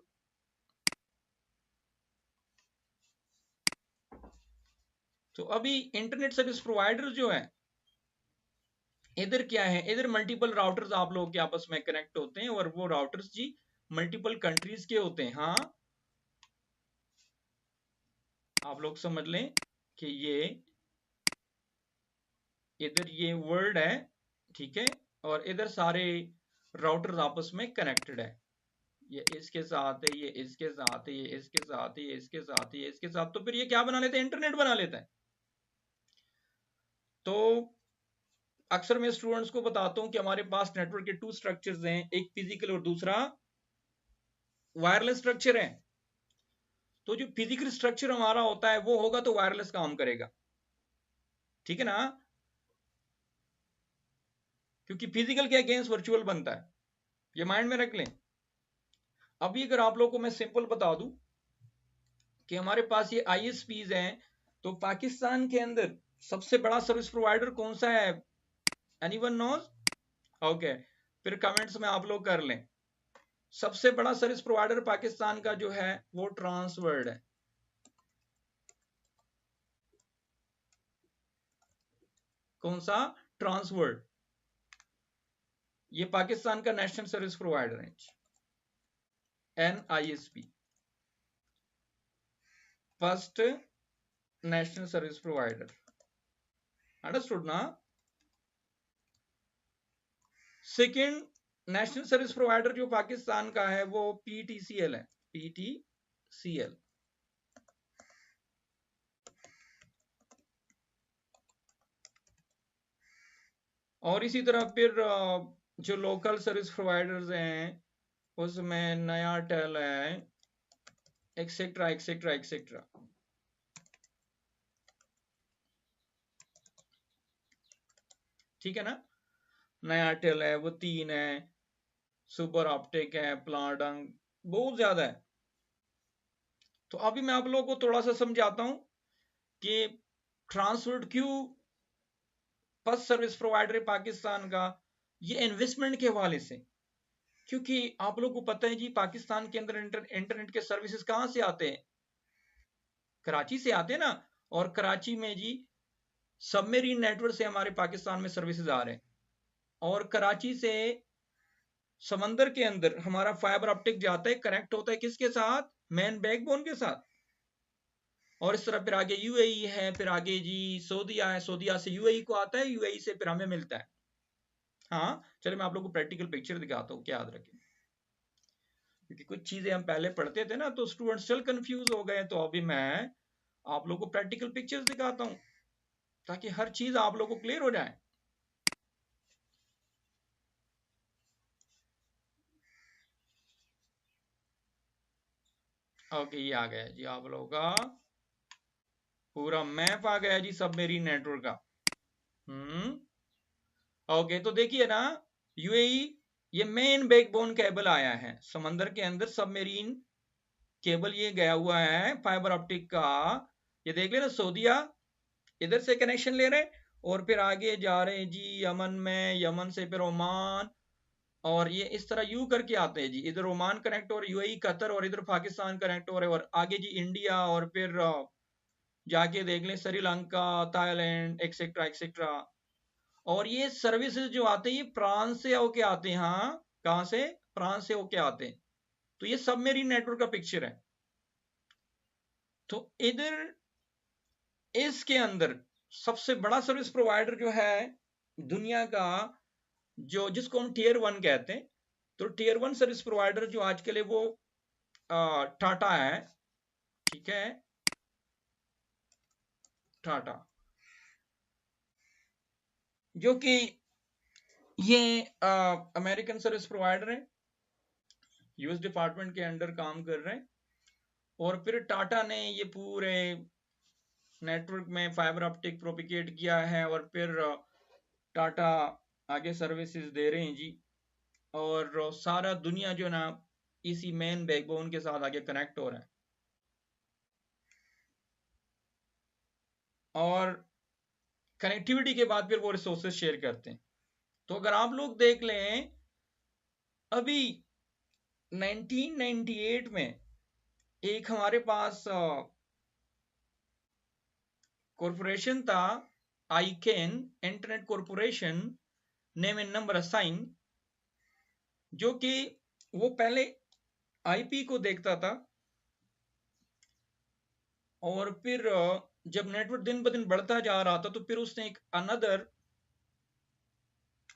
तो अभी इंटरनेट सर्विस प्रोवाइडर जो है, इधर क्या है, इधर मल्टीपल राउटर्स आप लोगों के आपस में कनेक्ट होते हैं, और वो राउटर्स जी मल्टीपल कंट्रीज के होते हैं। हाँ, आप लोग समझ लें कि ये इधर ये वर्ल्ड है, ठीक है, और इधर सारे राउटर्स आपस में कनेक्टेड है। ये इसके साथ है, ये इसके साथ है, ये इसके साथ है, ये इसके साथ है, ये इसके साथ, तो फिर ये क्या बना लेते हैं, इंटरनेट बना लेता है। तो अक्सर मैं स्टूडेंट्स को बताता हूं कि हमारे पास नेटवर्क के 2 स्ट्रक्चर्स हैं, एक फिजिकल और दूसरा वायरलेस स्ट्रक्चर है। तो जो फिजिकल स्ट्रक्चर हमारा होता है वो होगा तो वायरलेस काम करेगा, ठीक है ना, क्योंकि फिजिकल के अगेंस्ट वर्चुअल बनता है, ये माइंड में रख लें। अभी अगर आप लोगों को मैं सिंपल बता दूं कि हमारे पास ये आईएसपीज हैं, तो पाकिस्तान के अंदर सबसे बड़ा सर्विस प्रोवाइडर कौन सा है, एनीवन नोज? ओके, फिर कमेंट्स में आप लोग कर लें। सबसे बड़ा सर्विस प्रोवाइडर पाकिस्तान का जो है वो ट्रांसवर्ल्ड है। कौन सा? ट्रांसवर्ल्ड। ये पाकिस्तान का नेशनल सर्विस प्रोवाइडर है, NISP, first national service provider. Understood ना? सेकेंड नेशनल सर्विस प्रोवाइडर जो पाकिस्तान का है वो PTCL है, PTCL। और इसी तरह फिर जो लोकल सर्विस प्रोवाइडर्स हैं उसमें नया टेल है, एक्सेट्रा एक्सेट्रा एक्सेट्रा। ठीक है ना, नया टेल है, वो 3 है, सुपर ऑप्टिक है, प्लाडंग, बहुत ज्यादा है। तो अभी मैं आप लोगों को थोड़ा सा समझाता हूं कि ट्रांसवर्ल्ड क्यों फर्स्ट सर्विस प्रोवाइडर है पाकिस्तान का, ये इन्वेस्टमेंट के हवाले से। क्योंकि आप लोगों को पता है जी, पाकिस्तान के अंदर इंटरनेट के सर्विसेज कहां से आते हैं, कराची से आते हैं ना, और कराची में जी सबमेरीन नेटवर्क से हमारे पाकिस्तान में सर्विसेज आ रहे हैं, और कराची से समंदर के अंदर हमारा फाइबर ऑप्टिक जाता है, कनेक्ट होता है किसके साथ, मेन बैकबोन के साथ। और इस तरह फिर आगे यूएई है, फिर आगे जी सऊदीया है, सऊदीया से यूएई को आता है, यूएई से फिर हमें मिलता है। हाँ चलिए मैं आप लोगों को प्रैक्टिकल पिक्चर दिखाता हूँ, क्या याद रखें, क्योंकि कुछ चीजें हम पहले पढ़ते थे ना तो स्टूडेंट्स चल कंफ्यूज हो गए, तो अभी मैं आप लोगों को प्रैक्टिकल पिक्चर्स दिखाता हूँ ताकि हर चीज आप लोगों को क्लियर हो जाए। ओके, ये आ गया जी आप लोगों का पूरा मैप आ गया जी सबमेरीन नेटवर्क का। ओके, तो देखिए ना, यूएई ये मेन बैकबोन केबल आया है समंदर के अंदर, सबमेरीन केबल ये गया हुआ है फाइबर ऑप्टिक का। ये देख लेना, सऊदीया इधर से कनेक्शन ले रहे हैं, और फिर आगे जा रहे हैं जी यमन में, यमन से फिर ओमान, और ये इस तरह यू करके आते हैं जी, इधर ओमान कनेक्ट और यूएई कतर, और इधर पाकिस्तान कनेक्ट हो रहे हैं, और आगे जी इंडिया, और फिर जाके देख लें श्रीलंका, थाईलैंड, एक्सेट्रा एक्सेट्रा। और ये सर्विसेज जो आते हैं ये फ्रांस से होके आते हैं। हाँ, कहां से? फ्रांस से होके आते हैं। तो ये सबमेरीन नेटवर्क का पिक्चर है। तो इधर इसके अंदर सबसे बड़ा सर्विस प्रोवाइडर जो है दुनिया का, जो जिसको हम टीयर 1 कहते हैं, तो टीयर 1 सर्विस प्रोवाइडर जो आज के लिए वो टाटा है, ठीक है, टाटा, जो कि ये अमेरिकन सर्विस प्रोवाइडर है, यूएस डिपार्टमेंट के अंडर काम कर रहे हैं। और फिर टाटा ने ये पूरे नेटवर्क में फाइबर ऑप्टिक प्रोपिगेट किया है, और फिर टाटा आगे सर्विसेज दे रहे हैं जी, और सारा दुनिया जो ना इसी मेन बैकबोन के साथ आगे कनेक्ट हो रहा है। और कनेक्टिविटी के बाद फिर वो रिसोर्सेज शेयर करते हैं। तो अगर आप लोग देख लें, अभी 1998 में एक हमारे पास कॉरपोरेशन था, ICANN internet corporation, name and number assign, जो कि वो पहले आईपी को देखता था और फिर जब नेटवर्क दिन ब दिन बढ़ता जा रहा था तो फिर उसने एक अनदर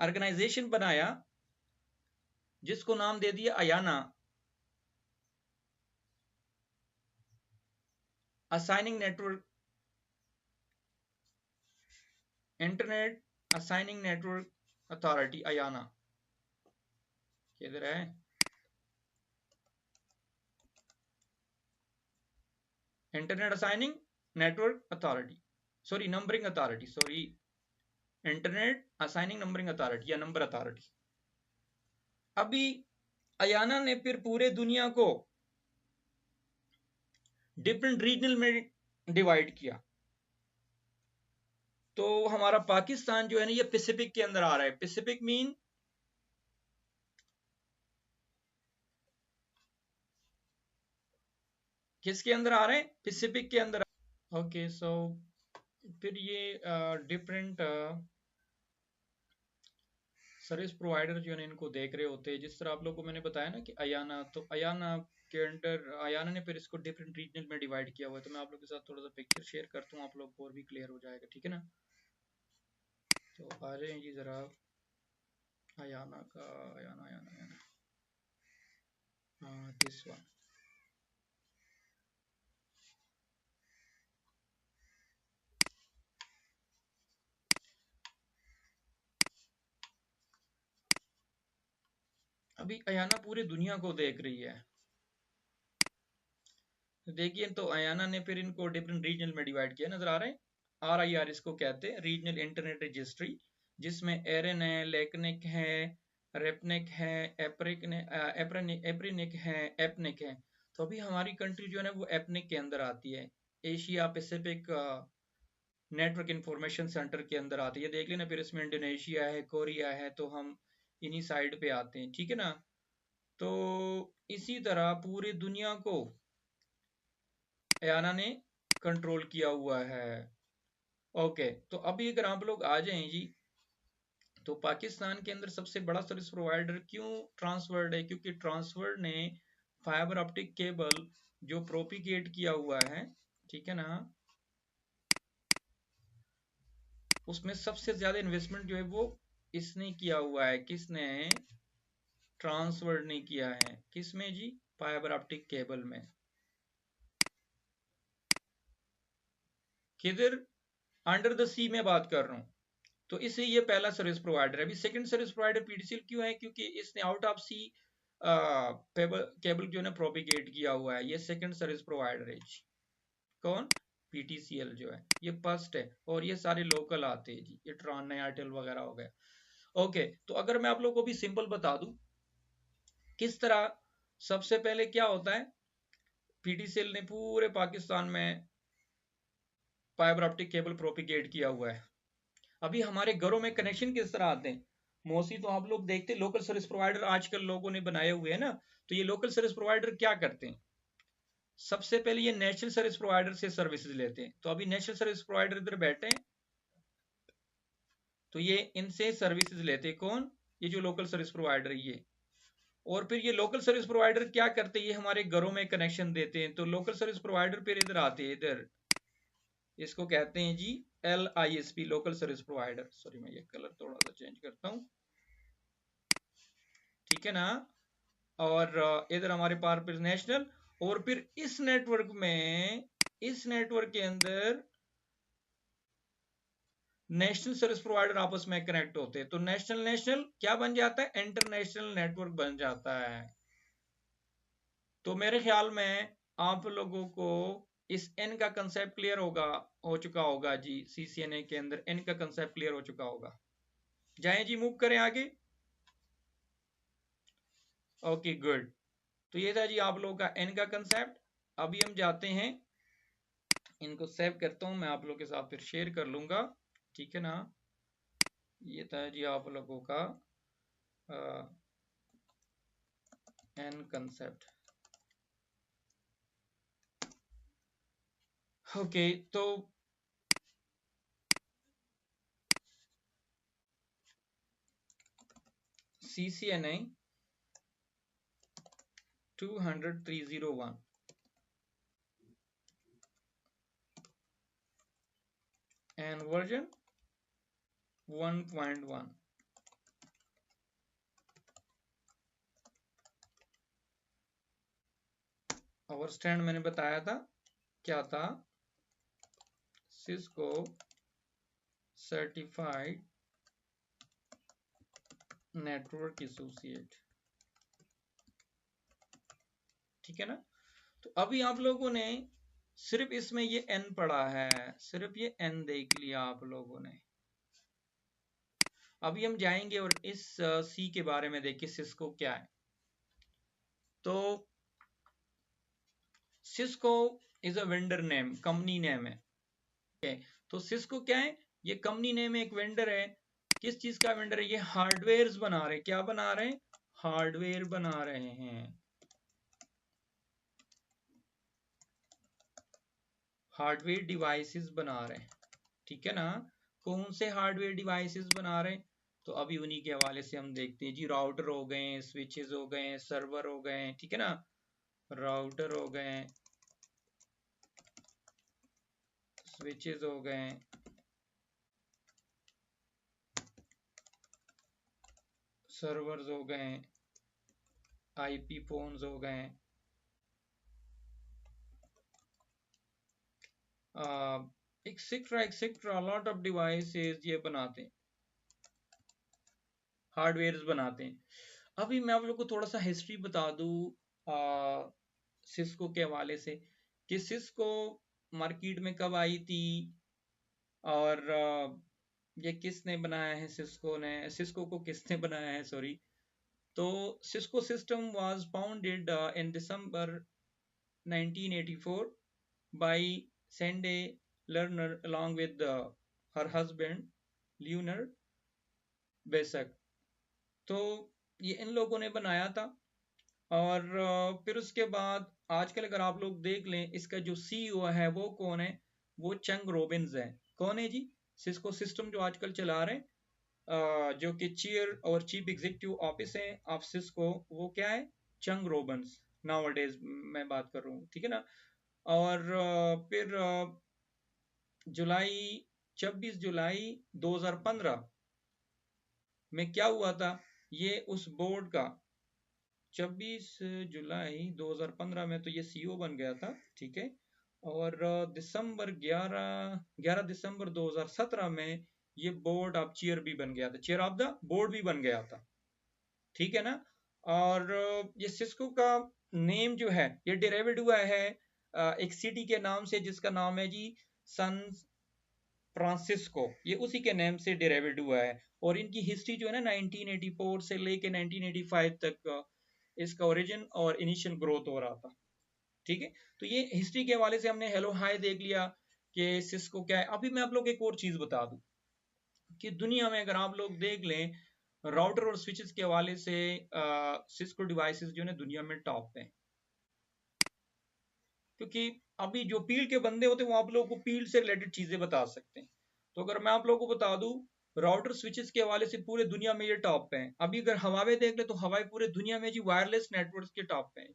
ऑर्गेनाइजेशन बनाया जिसको नाम दे दिया Ayana, assigning network internet assigning network authority, Ayana. किधर है? Internet assigning network authority, sorry numbering authority, sorry internet assigning numbering authority या नंबर अथॉरिटी। अभी अयाना ने फिर पूरे दुनिया को डिफरेंट रीजनल में डिवाइड किया। तो हमारा पाकिस्तान जो है ना, ये पैसिफिक के अंदर आ रहा है। पैसिफिक मीन किसके अंदर आ रहे हैं? पैसिफिक के अंदर। ओके, सो फिर ये डिफरेंट सर्विस प्रोवाइडर जो है इनको देख रहे होते हैं। जिस तरह आप लोगों को मैंने बताया ना कि अयाना, तो अयाना के अंडर अयाना ने फिर इसको डिफरेंट रीजनल में डिवाइड किया हुआ है। तो मैं आप लोगों के साथ थोड़ा सा पिक्चर शेयर करता हूँ, आप लोग को और भी क्लियर हो जाएगा, ठीक है ना। तो आ जाए जी जरा अयाना का, अयाना अयाना अयाना, हाँ दिस वन। अभी अयाना पूरी दुनिया को देख रही है। तो देखिए, तो अयाना ने फिर इनको डिफरेंट रीजनल में डिवाइड किया, नजर आ रहे हैं। RIR इसको कहते हैं, रीजनल इंटरनेट रजिस्ट्री, जिसमें एरन है, लेकनिक है, रेपनिक है, एप्रिनिक है, एपनिक है। तो अभी हमारी कंट्री जो है ना वो एपनिक के अंदर आती है, Asia Pacific network information centre के अंदर आती है। देख लेना, फिर इसमें इंडोनेशिया है, कोरिया है, तो हम इन्हीं साइड पे आते हैं, ठीक है ना। तो इसी तरह पूरी दुनिया को अयाना ने कंट्रोल किया हुआ है। ओके, तो अभी अगर आप लोग आ जाएं जी, तो पाकिस्तान के अंदर सबसे बड़ा सर्विस प्रोवाइडर क्यों ट्रांसवर्ल्ड है? क्योंकि ट्रांसवर्ल्ड ने फाइबर ऑप्टिक केबल जो प्रोपिगेट किया हुआ है, ठीक है ना, उसमें सबसे ज्यादा इन्वेस्टमेंट जो है वो इसने किया हुआ है। किसने? ट्रांसवर्ल्ड ने किया है। किसमें जी? फाइबर ऑप्टिक केबल में। किधर? अंडर द सी में बात कर रहा हूं। तो इससे ये पहला सर्विस प्रोवाइडर है। अभी सेकंड सर्विस प्रोवाइडर पीटीसीएल क्यों है? क्योंकि इसने आउट ऑफ सी केबल जो है ना प्रोपिगेट किया हुआ है। ये सेकंड सर्विस प्रोवाइडर है जी। कौन? पीटीसीएल जो है, ये फर्स्ट है। और ये सारे लोकल आते हैं जी, ये ट्रान, एयरटेल वगैरह हो गया। ओके, तो अगर मैं आप लोगों को भी सिंपल बता दूं किस तरह, सबसे पहले क्या होता है, पीटीसीएल ने पूरे पाकिस्तान में फाइबर ऑप्टिक केबल प्रोपिगेट किया हुआ है। अभी हमारे घरों में कनेक्शन किस तरह आते हैं? मोस्टली तो आप लोग देखते हैं लोकल सर्विस प्रोवाइडर आजकल लोगों ने बनाए हुए हैं ना। तो ये लोकल सर्विस प्रोवाइडर क्या करते हैं? सबसे पहले ये नेशनल सर्विस प्रोवाइडर से सर्विसेज लेते हैं। तो अभी नेशनल सर्विस प्रोवाइडर इधर बैठे हैं, तो ये इनसे सर्विसेज लेते हैं। कौन? ये जो लोकल सर्विस प्रोवाइडर है ये। और फिर ये लोकल सर्विस प्रोवाइडर क्या करते हैं? ये हमारे घरों में कनेक्शन देते हैं। तो लोकल सर्विस प्रोवाइडर फिर इधर आते हैं, इधर इसको कहते हैं जी LISP, local service provider. Sorry, मैं ये कलर थोड़ा सा चेंज करता हूँ, ठीक है ना। और इधर हमारे पास फिर नेशनल, और फिर इस नेटवर्क में, इस नेटवर्क के अंदर नेशनल सर्विस प्रोवाइडर आपस में कनेक्ट होते हैं। तो नेशनल नेशनल क्या बन जाता है? इंटरनेशनल नेटवर्क बन जाता है। तो मेरे ख्याल में आप लोगों को इस एन का कंसेप्ट क्लियर होगा, हो चुका होगा जी। CCNA के अंदर एन का कंसेप्ट क्लियर हो चुका होगा। जाएं जी, मूव करें आगे। Okay good. तो ये था जी आप लोगों का एन का कंसेप्ट। अभी हम जाते हैं, इनको सेव करता हूं, मैं आप लोगों के साथ फिर शेयर कर लूंगा, ठीक है ना। ये था जी आप लोगों का एन कंसेप्ट। ओके, तो CCNA 200-301 and version 1.1। और स्टैंड मैंने बताया था क्या था, सिस्को सर्टिफाइड नेटवर्क एसोसिएट, ठीक है ना। तो अभी आप लोगों ने सिर्फ इसमें ये एन पढ़ा है, सिर्फ ये एन देख लिया आप लोगों ने। अभी हम जाएंगे और इस सी के बारे में देखिए सिस्को क्या है। तो Cisco is a vendor name, company name है। okay? तो सिस्को क्या है, ये कंपनी नेम है, एक वेंडर है। किस चीज का वेंडर है, ये हार्डवेयर बना रहे हैं। क्या बना रहे हैं, हार्डवेयर बना रहे हैं, हार्डवेयर डिवाइसेस बना रहे हैं, ठीक है ना। कौन से हार्डवेयर डिवाइसेस बना रहे हैं, तो अभी उन्हीं के हवाले से हम देखते हैं जी। राउटर हो गए, स्विचेस हो गए, सर्वर हो गए, ठीक है ना। राउटर हो गए, स्विचेस हो गए, सर्वर्स हो गए, आईपी फोन्स हो गए, etcetera etcetera, lot of devices ये बनाते हैं, हार्डवेयर बनाते हैं। अभी मैं आप लोग को थोड़ा सा हिस्ट्री बता दूं सिस्को के हवाले से, कि सिस्को मार्केट में कब आई थी, और ये किसने बनाया है, सिस्को को किसने बनाया है, सॉरी। तो Cisco system was founded in December 1984 by Sandy Lerner along with her husband Leonard Besek। तो ये इन लोगों ने बनाया था। और फिर उसके बाद आजकल अगर आप लोग देख लें, इसका जो सीईओ है वो कौन है, वो चंग रॉबिन्स है। कौन है जी, सिस्को सिस्टम जो आजकल चला रहे हैं, जो कि चीयर और चीफ एग्जीक्यूटिव ऑफिस है ऑफ सिस्को, वो क्या है, चंग रॉबिन्स नाउअडेज मैं बात कर रहा हूँ, ठीक है ना। और फिर जुलाई 26 जुलाई 2015 में क्या हुआ था, ये उस बोर्ड का 26 जुलाई 2015 में तो ये सीईओ बन गया था, ठीक है। और दिसंबर 11 दिसंबर 2017 में ये बोर्ड ऑफ चेयर भी बन गया था, चेयर ऑफ द बोर्ड भी बन गया था, ठीक है ना। और ये सिस्को का नेम जो है ये डिराइव्ड हुआ है एक सिटी के नाम से, जिसका नाम है जी सन फ्रांसिस्को, ये उसी के नेम से डिराइव्ड हुआ है। और इनकी हिस्ट्री जो है ना 1984 से लेके 1985 तक इसका ओरिजिन और इनिशियल ग्रोथ हो रहा था, ठीक है। तो ये हिस्ट्री के हवाले से हमने हेलो हाय देख लिया कि सिस्को क्या है। अभी मैं आप लोग एक और चीज बता दूं कि दुनिया में अगर आप लोग देख लें, राउटर और स्विचेस के हवाले से सिस्को डिवाइसेस जो है दुनिया में टॉप पे हैं। क्योंकि अभी जो फील्ड के बंदे होते हैं वो आप लोगों को फील्ड से रिलेटेड चीजें बता सकते हैं। तो अगर मैं आप लोगों को बता दूं, राउटर स्विचेस के हवाले से पूरे दुनिया में ये टॉप पे हैं। अभी अगर हवावे देख ले तो हवावे पूरे दुनिया में जी वायरलेस नेटवर्क्स के टॉप पे हैं।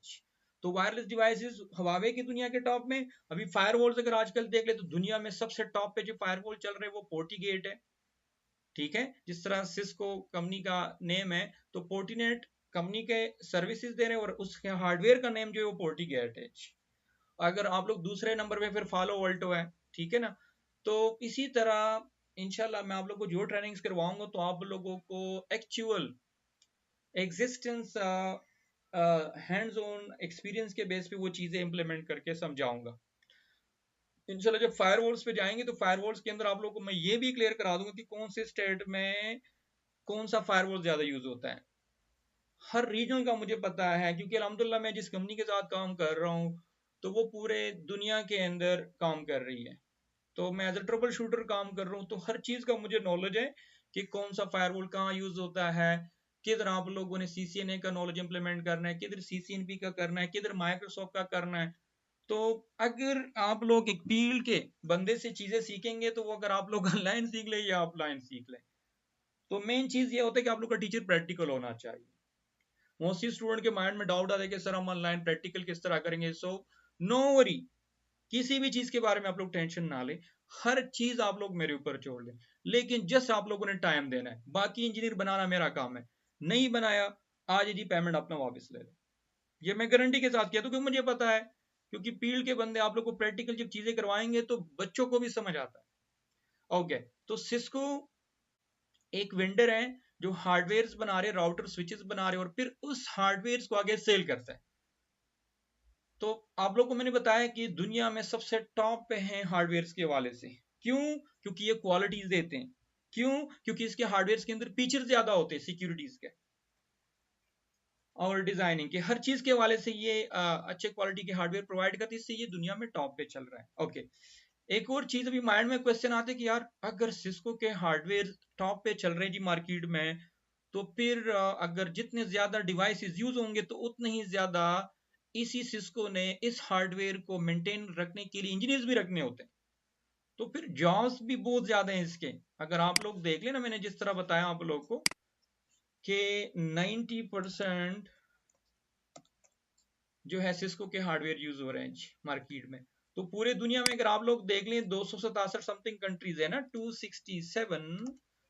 तो वायरलेस डिवाइसेस हवावे की दुनिया के टॉप में। अभी फायरवॉल्स अगर आजकल देख ले तो दुनिया में सबसे टॉप पे जो फायरवॉल चल रहे हैं वो पोर्टीगेट है, ठीक है। जिस तरह सिस्को कंपनी का नेम है, तो पोर्टीनेट कंपनी के सर्विसेज दे रहे हैं और उसके हार्डवेयर का नेम जो है वो पोर्टीगेट है। अगर आप लोग दूसरे नंबर पे फिर फॉलो वोल्टो है, ठीक है ना। तो इसी तरह इंशाल्लाह मैं आप लोग को जो ट्रेनिंग्स करवाऊंगा तो आप लोगों को actual existence hands on experience के बेस पे वो चीजें इंप्लीमेंट करके समझाऊंगा इंशाल्लाह। जब फायरवॉल्स पे जाएंगे तो फायरवॉल्स के अंदर आप लोगों को मैं ये भी क्लियर करा दूंगा कि कौन से स्टेट में कौन सा फायरवॉल ज्यादा यूज होता है। हर रीजन का मुझे पता है, क्योंकि अल्हम्दुलिल्लाह मैं जिस कंपनी के साथ काम कर रहा हूँ तो वो पूरे दुनिया के अंदर काम कर रही है। तो मैं एज ए ट्रबल शूटर काम कर रहा हूँ, तो हर चीज का मुझे नॉलेज है कि कौन सा फायरवॉल कहाँ यूज होता है, किधर आप लोगों ने CCNA का नॉलेज इंप्लीमेंट करना है, किधर CCNP का करना है, किधर माइक्रोसॉफ्ट का करना है। तो अगर आप लोग एक फील्ड के बंदे से चीजें सीखेंगे तो वो अगर आप लोग ऑनलाइन सीख ले या ऑफलाइन सीख ले, तो मेन चीज ये होता है कि आप लोग का टीचर प्रैक्टिकल होना चाहिए। मोस्टली स्टूडेंट के माइंड में डाउट आता है कि सर हम ऑनलाइन प्रैक्टिकल किस तरह करेंगे। सो नो वरी, किसी भी चीज के बारे में आप लोग टेंशन ना ले, हर चीज आप लोग मेरे ऊपर छोड़ दें, लेकिन जस्ट आप लोगों ने टाइम देना है। बाकी इंजीनियर बनाना मेरा काम है, नहीं बनाया आज जी पेमेंट अपना वापस ले लो। ये मैं गारंटी के साथ कहता हूँ, क्योंकि मुझे पता है, क्योंकि फील्ड के बंदे आप लोग को प्रैक्टिकल जब चीजें करवाएंगे तो बच्चों को भी समझ आता है। ओके, तो सिस्को एक वेंडर है जो हार्डवेयर बना रहे, राउटर स्विचेस बना रहे, और फिर उस हार्डवेयर को आगे सेल करता है। तो आप लोग को मैंने बताया कि दुनिया में सबसे टॉप पे हैं हार्डवेयर के हवाले से। क्यों? क्योंकि ये क्वालिटीज देते हैं। क्यों? क्योंकि इसके हार्डवेयर के अंदर फीचर ज्यादा होते हैं सिक्योरिटीज के और डिजाइनिंग के, हर चीज के हवाले से ये अच्छे क्वालिटी के हार्डवेयर प्रोवाइड करती है, इससे ये दुनिया में टॉप पे चल रहा है। ओके, एक और चीज अभी माइंड में क्वेश्चन आते कि यार अगर सिस्को के हार्डवेयर टॉप पे चल रहे हैं जी मार्केट में, तो फिर अगर जितने ज्यादा डिवाइसेस यूज होंगे तो उतने ही ज्यादा इसी सिस्को ने इस हार्डवेयर को मेंटेन रखने के लिए इंजीनियर्स भी रखने होते हैं, तो फिर जॉब्स भी बहुत ज्यादा हैं इसके। अगर आप लोग देख लेना, मैंने जिस तरह बताया आप लोग को कि 90% जो है सिस्को के हार्डवेयर यूज हो रहे हैं मार्केट में। तो पूरे दुनिया में अगर आप लोग देख लें 267 समथिंग कंट्रीज है ना, 267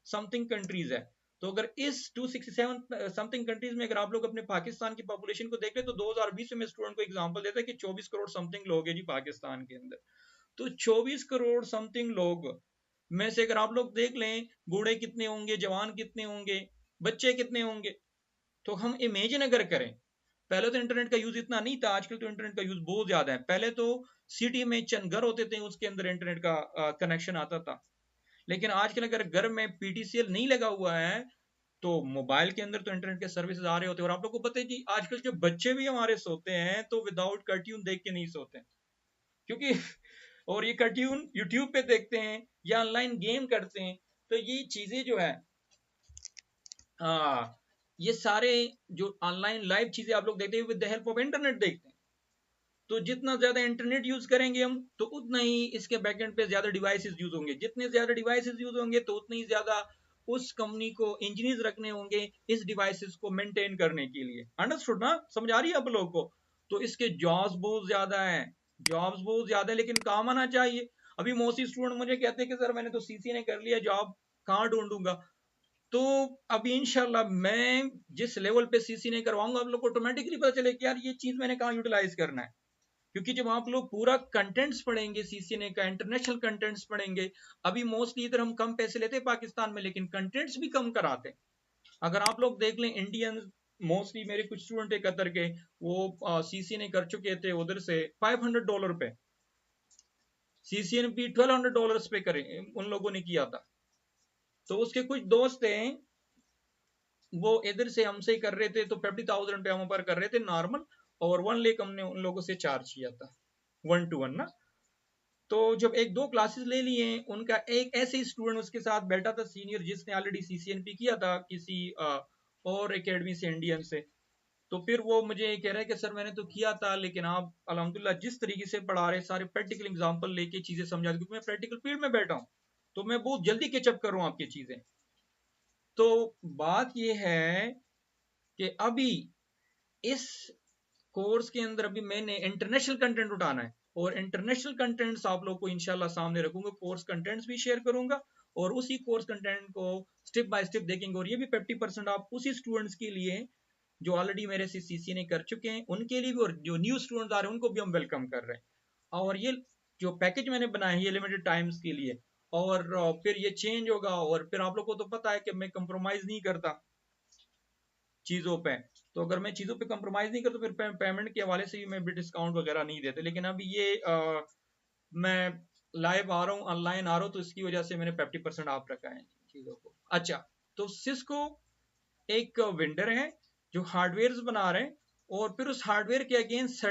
समथिंग कंट्रीज है। तो अगर इस 267 समथिंग कंट्रीज में अगर आप लोग अपने पाकिस्तान की पॉपुलेशन को देख ले, तो 2020 में स्टूडेंट को एग्जांपल देता है कि 24 करोड़ समथिंग लोग हैं जी पाकिस्तान के अंदर। तो 24 करोड़ समथिंग लोग में से अगर आप लोग देख लें बूढ़े कितने होंगे, जवान कितने होंगे, बच्चे कितने होंगे, तो हम इमेजिन अगर करें, पहले तो इंटरनेट का यूज इतना नहीं था, आजकल तो इंटरनेट का यूज बहुत ज्यादा है। पहले तो सिटी में चंद घर होते थे उसके अंदर इंटरनेट का कनेक्शन आता था, लेकिन आजकल अगर घर में PTCL नहीं लगा हुआ है तो मोबाइल के अंदर तो इंटरनेट के सर्विसेज आ रहे होते हैं। और आप लोग को पता है कि आजकल के बच्चे भी हमारे सोते हैं तो विदाउट कार्टून देख के नहीं सोते, क्योंकि और ये कार्टून यूट्यूब पे देखते हैं या ऑनलाइन गेम करते हैं। तो ये चीजें जो है ये सारे जो ऑनलाइन लाइव चीजें आप लोग देखते हैं with the help of internet देखते हैं। तो जितना ज्यादा इंटरनेट यूज करेंगे हम, तो उतना ही इसके बैकएंड पे ज्यादा डिवाइसेस यूज होंगे। जितने ज्यादा डिवाइसेस यूज होंगे तो उतनी ज्यादा उस कंपनी को इंजीनियर्स रखने होंगे इस डिवाइसेस को मेंटेन करने के लिए। अंडरस्टूड ना? समझ आ रही है आप लोगों को? तो इसके जॉब्स बहुत ज्यादा है, जॉब्स बहुत ज्यादा है, लेकिन काम आना चाहिए। अभी मोस्टली स्टूडेंट मुझे कहते हैं कि सर मैंने तो CCNA कर लिया, जॉब कहाँ ढूंढूंगा? तो अभी इंशाल्लाह मैं जिस लेवल पे CCNA करवाऊंगा, आप लोग को ऑटोमेटिकली पता चले कि यार ये चीज मैंने कहाँ यूटिलाइज करना है। क्योंकि जब आप लोग पूरा कंटेंट्स पढ़ेंगे CCNA का, इंटरनेशनल कंटेंट्स पढ़ेंगे, अभी मोस्टली इधर हम कम पैसे लेते हैं पाकिस्तान में, लेकिन कंटेंट्स भी कम कराते हैं। अगर आप लोग देख लें इंडियन, मोस्टली मेरे कुछ स्टूडेंट है कतर के, वो CCNA कर चुके थे उधर से $500 पे, CCNP $1200 पे करें उन लोगों ने किया था। तो उसके कुछ दोस्त हैं वो इधर से हमसे कर रहे थे, तो 50,000 पे हम ऊपर कर रहे थे नॉर्मल, और 1 लाख हमने उन लोगों से चार्ज किया था 1 to 1 ना। तो जब एक दो क्लासेस ले लिए, उनका एक ऐसे ही स्टूडेंट उसके साथ बैठा था सीनियर, जिसने ऑलरेडी CCNP किया था किसी और एकेडमी से, इंडियन से। तो फिर वो मुझे कह रहा है कि सर मैंने तो किया था, लेकिन आप अल्हम्दुलिल्लाह जिस तरीके से पढ़ा रहे, सारे प्रैक्टिकल एग्जांपल लेके चीजें समझा, क्योंकि मैं प्रैक्टिकल फील्ड में बैठा हूँ, तो मैं बहुत जल्दी कैचअप कर रहा हूँ आपकी चीजें। तो बात ये है कि अभी इस कोर्स के अंदर अभी मैंने इंटरनेशनल कंटेंट उठाना है, और इंटरनेशनल कंटेंट्स आप लोग को इंशाल्लाह सामने रखूंगा, कोर्स कंटेंट्स भी शेयर करूंगा, और उसी कोर्स कंटेंट को स्टेप बाय स्टेप देखेंगे। और ये भी 50% आप उसी स्टूडेंट्स के लिए जो ऑलरेडी मेरे से CCNA कर चुके हैं उनके लिए भी, और जो न्यू स्टूडेंट्स आ रहे हैं उनको भी हम वेलकम कर रहे हैं। और ये जो पैकेज मैंने बनाया है ये लिमिटेड टाइम्स के लिए, और फिर ये चेंज होगा। और फिर आप लोग को तो पता है कि मैं कंप्रोमाइज नहीं करता चीजों पे, तो अगर मैं चीजों पे कंप्रोमाइज नहीं करता तो फिर पेमेंट के हवाले से भी मैं भी डिस्काउंट वगैरह नहीं देते। लेकिन अभी ये मैं लाइव आ रहा हूँ, ऑनलाइन आ रहा हूँ, तो इसकी वजह से मैंने 50% ऑफ रखा है चीजों को। अच्छा, तो सिस्को एक वेंडर है जो हार्डवेयर बना रहे हैं, और फिर उस हार्डवेयर के अगेंस्ट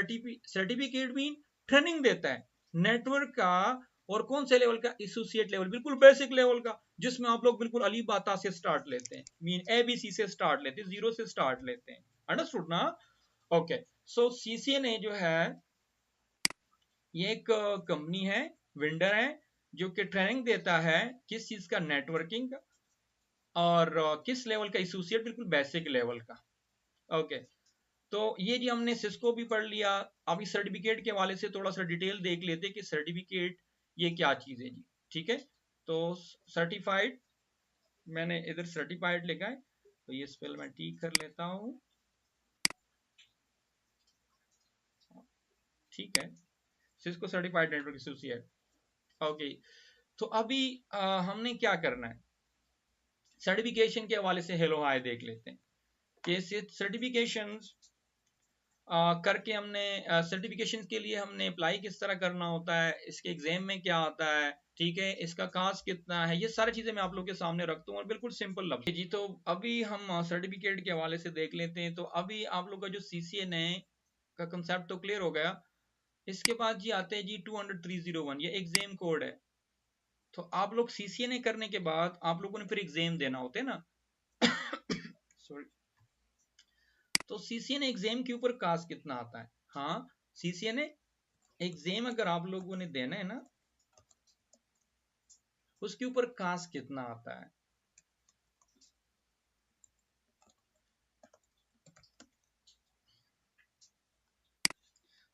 सर्टिफिकेट भी ट्रेनिंग देता है नेटवर्क का, और कौन से लेवल का, एसोसिएट लेवल, बिल्कुल बेसिक लेवल का, जिसमें आप लोग बिल्कुल अली बाता से स्टार्ट लेते हैं, मीन ABC से स्टार्ट लेते हैं, जीरो से स्टार्ट लेते हैं, अंडरस्टूड ना? ओके, सो CCNA जो है ये एक कंपनी है, वेंडर है, जो कि ट्रेनिंग देता है किस चीज का, नेटवर्किंग का, और किस लेवल का, एसोसिएट, बिल्कुल बेसिक लेवल का। ओके, तो ये जी हमने सिस्को भी पढ़ लिया। अभी सर्टिफिकेट के हवाले से थोड़ा सा डिटेल देख लेते कि सर्टिफिकेट ये क्या चीज है जी। ठीक है, तो सर्टिफाइड, मैंने इधर सर्टिफाइड लिखा है, तो ये स्पेल मैं ठीक कर लेता हूँ। ठीक है, Cisco certified network associate. Okay, तो अभी हमने क्या करना है, सर्टिफिकेशन के हवाले से हेलो हाय देख लेते हैं कि सर्टिफिकेशन करके हमने सर्टिफिकेशन के लिए हमने अप्लाई किस तरह करना होता है, इसके एग्जाम में क्या आता है, ठीक है, इसका कास्ट कितना है, ये सारी चीजें मैं आप लोग के सामने रखता हूँ और बिल्कुल सिंपल लफ्ज जी। तो अभी हम सर्टिफिकेट के हवाले से देख लेते हैं। तो अभी आप लोग का जो CCNA का कंसेप्ट तो क्लियर हो गया। इसके बाद जी आते हैं जी 200-301, ये एग्जाम कोड है। तो आप लोग CCNA करने के बाद आप लोगों ने फिर एग्जाम देना होते है ना सॉरी। तो CCNA एग्जाम के ऊपर कास्ट कितना आता है, हाँ, CCNA एग्जाम अगर आप लोगों ने देना है ना, उसके ऊपर कास्ट कितना आता है।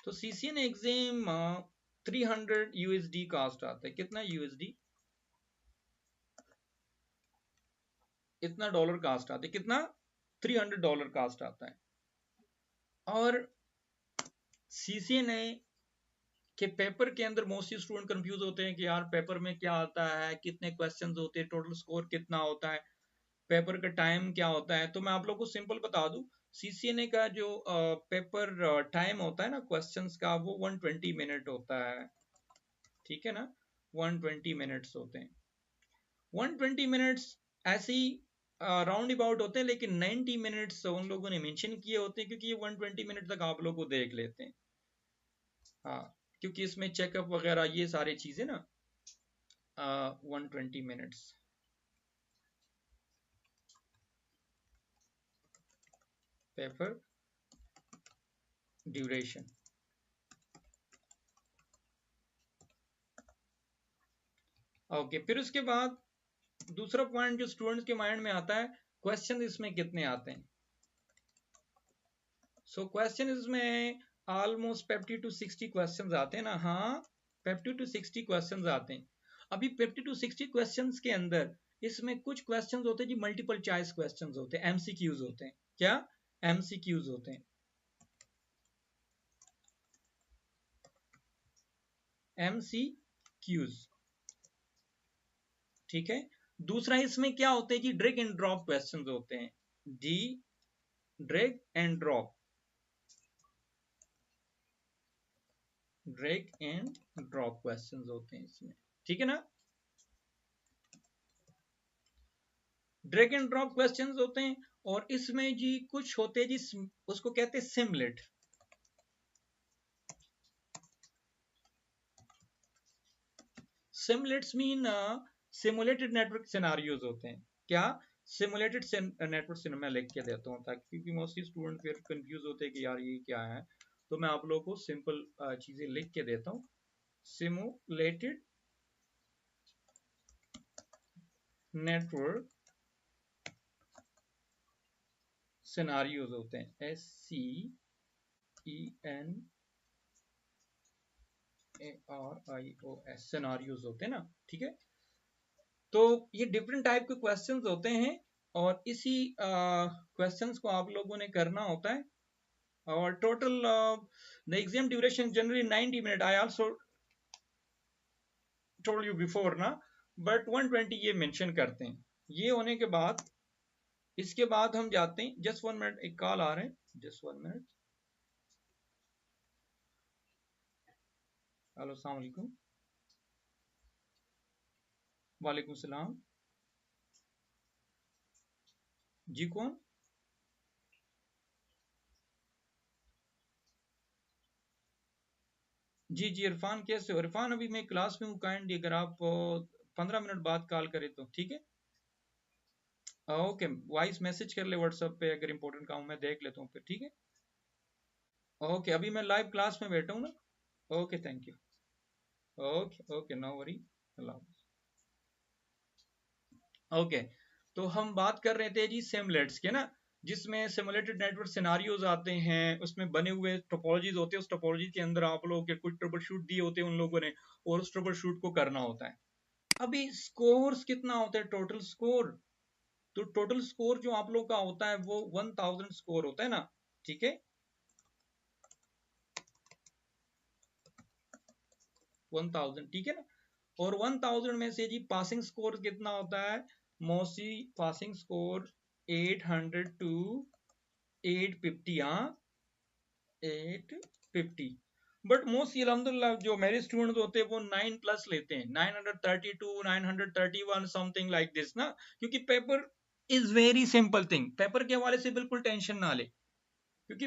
तो CCNA एग्जाम 300 USD कास्ट आता है। कितना USD, इतना डॉलर कास्ट आता है, कितना, $300 कास्ट आता है। और CCNA के पेपर के अंदर मोस्टली स्टूडेंट कंफ्यूज होते हैं कि यार पेपर में क्या आता है, कितने क्वेश्चंस होते हैं, टोटल स्कोर कितना होता है, पेपर का टाइम क्या होता है। तो मैं आप लोग को सिंपल बता दूं, CCNA का जो पेपर टाइम होता है ना क्वेश्चंस का, वो 120 मिनट होता है। ठीक है ना, 120 मिनट्स होते हैं। 120 मिनट्स ऐसे ही राउंड अबाउट होते हैं, लेकिन 90 मिनट्स उन लोगों ने मेंशन किए होते हैं क्योंकि ये 120 मिनट तक आप लोग को देख लेते हैं। हाँ, क्योंकि इसमें चेकअप वगैरह ये सारी चीजें ना, 120 मिनट्स पेपर ड्यूरेशन। ओके, फिर उसके बाद दूसरा पॉइंट जो स्टूडेंट्स के माइंड में आता है, क्वेश्चन इसमें कितने आते हैं। सो क्वेश्चन इसमें ऑलमोस्ट 50 to 60 क्वेश्चन आते हैं ना, हाँ, 50 to 60 क्वेश्चन आते हैं। अभी 50 to 60 क्वेश्चन के अंदर इसमें कुछ क्वेश्चन होते हैं जी मल्टीपल चॉइस क्वेश्चन होते हैं, MCQs होते हैं। क्या, MCQs होते हैं, MCQs। ठीक है, दूसरा इसमें क्या होते हैं जी, ड्रैग एंड ड्रॉप क्वेश्चंस होते हैं, D drag and drop, drag and drop questions होते हैं इसमें। ठीक है ना, ड्रैग एंड ड्रॉप क्वेश्चंस होते हैं। और इसमें जी कुछ होते हैं जी, उसको कहते हैं सिमलेट। सिमलेट्स मीन सिमुलेटेड नेटवर्क सिनेरियोज होते हैं। क्या, सिमुलेटेड नेटवर्क सिनेरियो, मैं लिख के देता हूँ ताकि, क्योंकि मोस्टली स्टूडेंट फिर कंफ्यूज होते हैं कि यार ये क्या है। तो मैं आप लोगों को सिंपल चीजें लिख के देता हूँ। सिमुलेटेड नेटवर्क सिनारियोज होते हैं, SCENARIOS, सिनारियोज होते हैं ना। ठीक है, तो ये डिफरेंट टाइप के क्वेश्चंस होते हैं और इसी क्वेश्चंस को आप लोगों ने करना होता है। और total the exam duration generally 90 minute, I also told you before ना, बट 120 ये मेंशन करते हैं। ये होने के बाद इसके बाद हम जाते हैं, जस्ट 1 मिनट, एक कॉल आ रहे हैं, जस्ट 1 मिनट। हेलो, अस्सलाम वालेकुम। वालेकुम सलाम। जी कौन? जी जी इरफान, कैसे हो इरफान? अभी मैं क्लास में हूँ, काइंडली अगर आप 15 मिनट बाद कॉल करें तो ठीक है। ओके, वॉइस मैसेज कर ले व्हाट्सएप पे, अगर इंपॉर्टेंट काम मैं देख लेता हूँ फिर, ठीक है। ओके, अभी मैं लाइव क्लास में बैठा हूँ ना। Okay, thank you. Okay okay, no worry. अल्लाह हाफ़िज़। ओके, तो हम बात कर रहे थे जी सिमुलेट्स के ना, जिसमें सिमुलेटेड नेटवर्क सिनारियोज आते हैं, उसमें बने हुए टोपोलॉजीज होते हैं, उस टोपोलॉजी के अंदर आप लोगों के कुछ ट्रबल शूट दिए होते हैं उन लोगों ने, और उस ट्रबल शूट को करना होता है। अभी स्कोर्स कितना होता है, टोटल स्कोर? तो टोटल स्कोर जो आप लोग का होता है वो 1000 स्कोर होता है ना, ठीक है। 1000, ठीक है ना। और 1000 में से जी पासिंग स्कोर कितना होता है? मोस्टली पासिंग स्कोर 800 टू 850, हाँ 850। बट मोस्टली अल्हम्दुलिल्लाह जो मेरे स्टूडेंट होते हैं वो 9 प्लस लेते हैं, 932 931 समथिंग लाइक दिस ना, क्योंकि paper is very simple thing. Paper के हवाले से बिल्कुल टेंशन ना ले, क्योंकि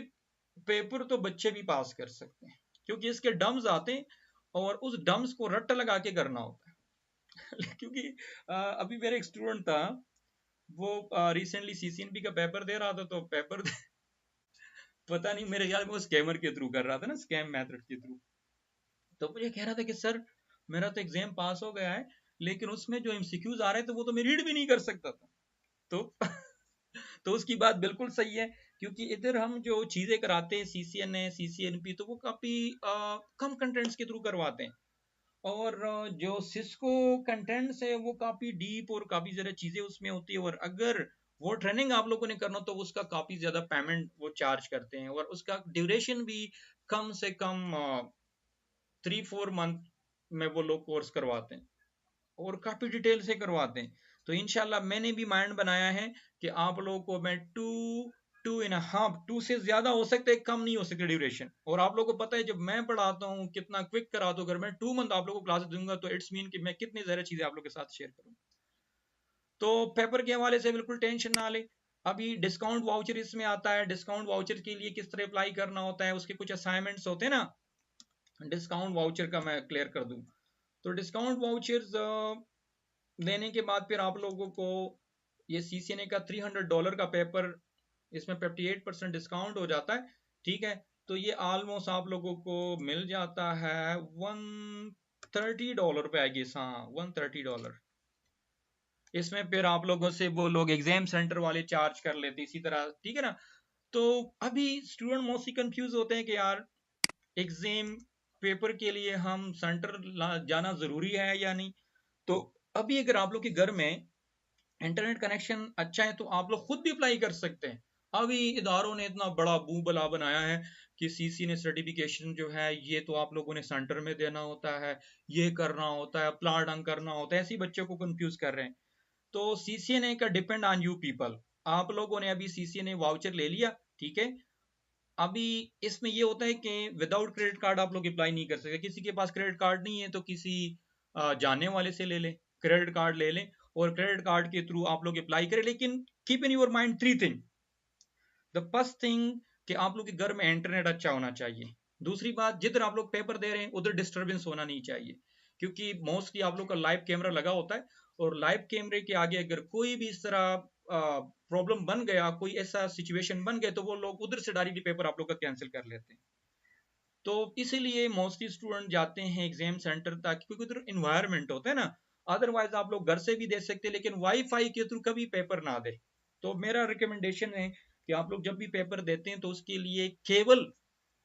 पेपर तो बच्चे भी पास कर सकते हैं, क्योंकि इसके डम्स आते हैं और उस डम्स को रट्टा लगा के करना होता है। क्योंकि अभी मेरा एक स्टूडेंट था, वो रिसेंटली सीसीएनबी का पेपर दे रहा था, तो पेपर पता नहीं, मेरे ख्याल में वो स्कैमर के थ्रू कर रहा था ना, स्कैम मेथड के थ्रू। तो मुझे कह रहा था कि सर मेरा तो एग्जाम पास हो गया है, लेकिन उसमें जो एमसीक्यूज आ रहे थे वो तो मैं रीड भी नहीं कर सकता था। तो तो उसकी बात बिल्कुल सही है, क्योंकि इधर हम जो चीजें कराते हैं, सीसीएन है, सीसीएनपी, तो वो काफी कम कंटेंट्स के थ्रू करवाते हैं। और जो सिस्को कंटेंट्स है वो काफी डीप और काफी ज्यादा चीजें उसमें होती है, और अगर वो ट्रेनिंग आप लोगों ने करना तो उसका काफी ज्यादा पेमेंट वो चार्ज करते हैं, और उसका ड्यूरेशन भी कम से कम 3-4 मंथ में वो लोग कोर्स करवाते हैं, और काफी डिटेल से करवाते हैं। तो इनशाला मैंने भी माइंड बनाया है कि आप लोगों को मैं 2-2.5, 2 से ज्यादा हो सकता है, कम नहीं हो सकती ड्यूरेशन। और आप लोगों को पता है जब मैं पढ़ाता हूँ कितना क्विक कराता हूँ, अगर मैं 2 मंथ आप लोगों को क्लास दूंगा तो इट्स मीन कि मैं कितनी ज्यादा चीजें आप लोगों के साथ शेयर करूँ। तो पेपर के हवाले से बिल्कुल टेंशन ना ले। अभी डिस्काउंट वाउचर इसमें आता है, डिस्काउंट वाउचर के लिए किस तरह अप्लाई करना होता है, उसके कुछ असाइनमेंट्स होते हैं ना, डिस्काउंट वाउचर का मैं क्लियर कर दूं। तो डिस्काउंट वाउचर्स देने के बाद फिर आप लोगों को ये सीसीएनए का $300 का पेपर, इसमें 58% डिस्काउंट हो जाता है, ठीक है। तो ये ऑलमोस्ट आप लोगों को मिल जाता है $130 पे, आएगी, हाँ $130। इसमें फिर आप लोगों से वो लोग एग्जाम सेंटर वाले चार्ज कर लेते इसी तरह, ठीक है ना। तो अभी स्टूडेंट मोस्टली कंफ्यूज होते हैं कि यार एग्जाम पेपर के लिए हम सेंटर जाना जरूरी है या नहीं। तो अभी अगर आप लोग के घर में इंटरनेट कनेक्शन अच्छा है तो आप लोग खुद भी अप्लाई कर सकते हैं। अभी इदारों ने इतना बड़ा बू बला बनाया है कि सीसी ने सर्टिफिकेशन जो है ये तो आप लोगों ने सेंटर में देना होता है, ये करना होता है, अप्लाई डंग करना होता है, ऐसे बच्चों को कंफ्यूज कर रहे हैं। तो सीसीएनए का डिपेंड ऑन यू पीपल। आप लोगों ने अभी सीसीएनए वाउचर ले लिया, ठीक है। अभी इसमें ये होता है कि विदाउट क्रेडिट कार्ड आप लोग अप्लाई नहीं कर सकते। किसी के पास क्रेडिट कार्ड नहीं है तो किसी जानने वाले से ले लें, क्रेडिट कार्ड ले लें, और क्रेडिट कार्ड के थ्रू आप लोग अप्लाई करें। लेकिन keep in your mind 3 thing. The first thing कि आप लोग के घर में इंटरनेट अच्छा होना चाहिए। दूसरी बात, जिधर आप लोग पेपर दे रहे हैं उधर डिस्टरबेंस होना नहीं चाहिए, क्योंकि मोस्टली आप लोग का लाइव कैमरा लगा होता है, और लाइव कैमरे के आगे अगर कोई भी इस तरह प्रॉब्लम बन गया, कोई ऐसा सिचुएशन बन गया, तो वो लोग उधर से डायरेक्टली पेपर आप लोग का कैंसिल कर लेते हैं। तो इसीलिए मोस्टली स्टूडेंट जाते हैं एग्जाम सेंटर तक, क्योंकि उधर इन्वायरमेंट होता है ना। अदरवाइज आप लोग घर से भी दे सकते हैं, लेकिन वाईफाई के थ्रू कभी पेपर ना दे। तो मेरा रिकमेंडेशन है कि आप लोग जब भी पेपर देते हैं तो उसके लिए केबल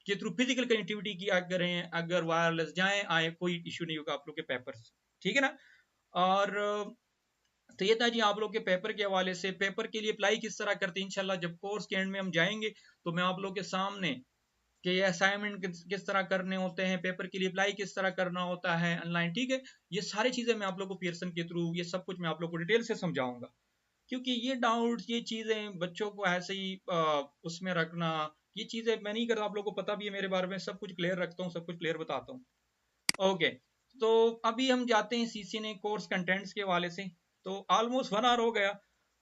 के थ्रू फिजिकल कनेक्टिविटी किया करें। अगर वायरलेस जाए आए कोई इश्यू नहीं होगा आप लोग के पेपर से, ठीक है ना। और तो ये था जी आप लोग के पेपर के हवाले से। पेपर के लिए अप्लाई किस तरह करते हैं, इंशाल्लाह जब कोर्स के एंड में हम जाएंगे तो मैं आप लोग के सामने कि ये असाइनमेंट किस तरह करने होते हैं, पेपर के लिए अप्लाई किस तरह करना होता है ऑनलाइन, ठीक है। ये सारी चीजें मैं आप लोग को पियर्सन के थ्रू ये सब कुछ मैं आप लोग को डिटेल से समझाऊंगा, क्योंकि ये डाउट्स, ये चीजें बच्चों को ऐसे ही उसमें रखना, ये चीजें मैं नहीं करता। आप लोग को पता भी है मेरे बारे में, सब कुछ क्लियर रखता हूँ, सब कुछ क्लियर बताता हूँ। ओके, तो अभी हम जाते हैं सीसीएनए कोर्स कंटेंट्स के हवाले से। तो ऑलमोस्ट 1 आवर हो गया,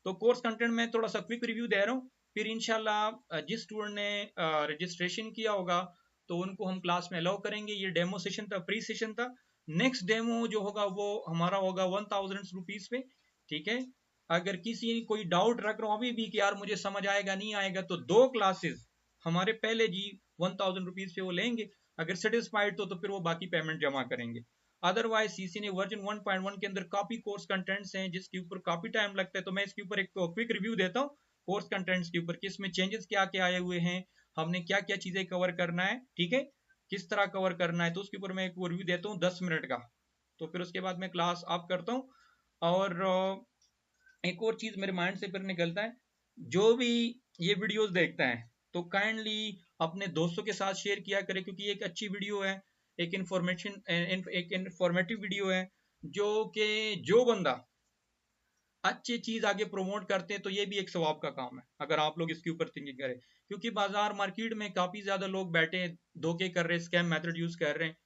तो कोर्स कंटेंट में थोड़ा सा क्विक रिव्यू दे रहा हूँ, फिर इंशाल्लाह जिस स्टूडेंट ने रजिस्ट्रेशन किया होगा तो उनको हम क्लास में अलाउ करेंगे। ये डेमो सेशन था, प्री सेशन था। नेक्स्ट डेमो जो होगा वो हमारा होगा 1000 रुपीज पे, ठीक है। अगर किसी कोई डाउट रख रहा हो अभी भी कि यार मुझे समझ आएगा नहीं आएगा, तो 2 क्लासेस हमारे पहले जी 1000 रुपीज पे वो लेंगे। अगर सेटिस्फाइड तो फिर वो बाकी पेमेंट जमा करेंगे। अदरवाइज सीसी ने वर्जन 1.1 के अंदर काफी कोर्स कंटेंट्स हैं जिसके ऊपर काफी टाइम लगता है, तो मैं इसके ऊपर एक क्विक रिव्यू देता हूँ कोर्स कंटेंट्स के ऊपर कि इसमें चेंजेस क्या क्या आए हुए हैं, हमने क्या क्या चीजें कवर करना है, ठीक है, किस तरह कवर करना है। तो उसके ऊपर मैं एक रिव्यू देता हूँ 10 मिनट का, तो फिर उसके बाद मैं क्लास ऑफ करता हूँ। और एक और चीज मेरे माइंड से फिर निकलता है, जो भी ये वीडियोस देखता है तो काइंडली अपने दोस्तों के साथ शेयर किया करे, क्योंकि ये एक अच्छी वीडियो है, एक इंफॉर्मेशन एक इंफॉर्मेटिव वीडियो है, जो कि जो बंदा अच्छी चीज आगे प्रमोट करते हैं तो ये भी एक सवाब का काम है अगर आप लोग इसके ऊपर थिंकिंग करें। क्योंकि बाजार मार्केट में काफी ज्यादा लोग बैठे हैं, धोखे कर रहे हैं, स्कैम मेथड यूज कर रहे हैं,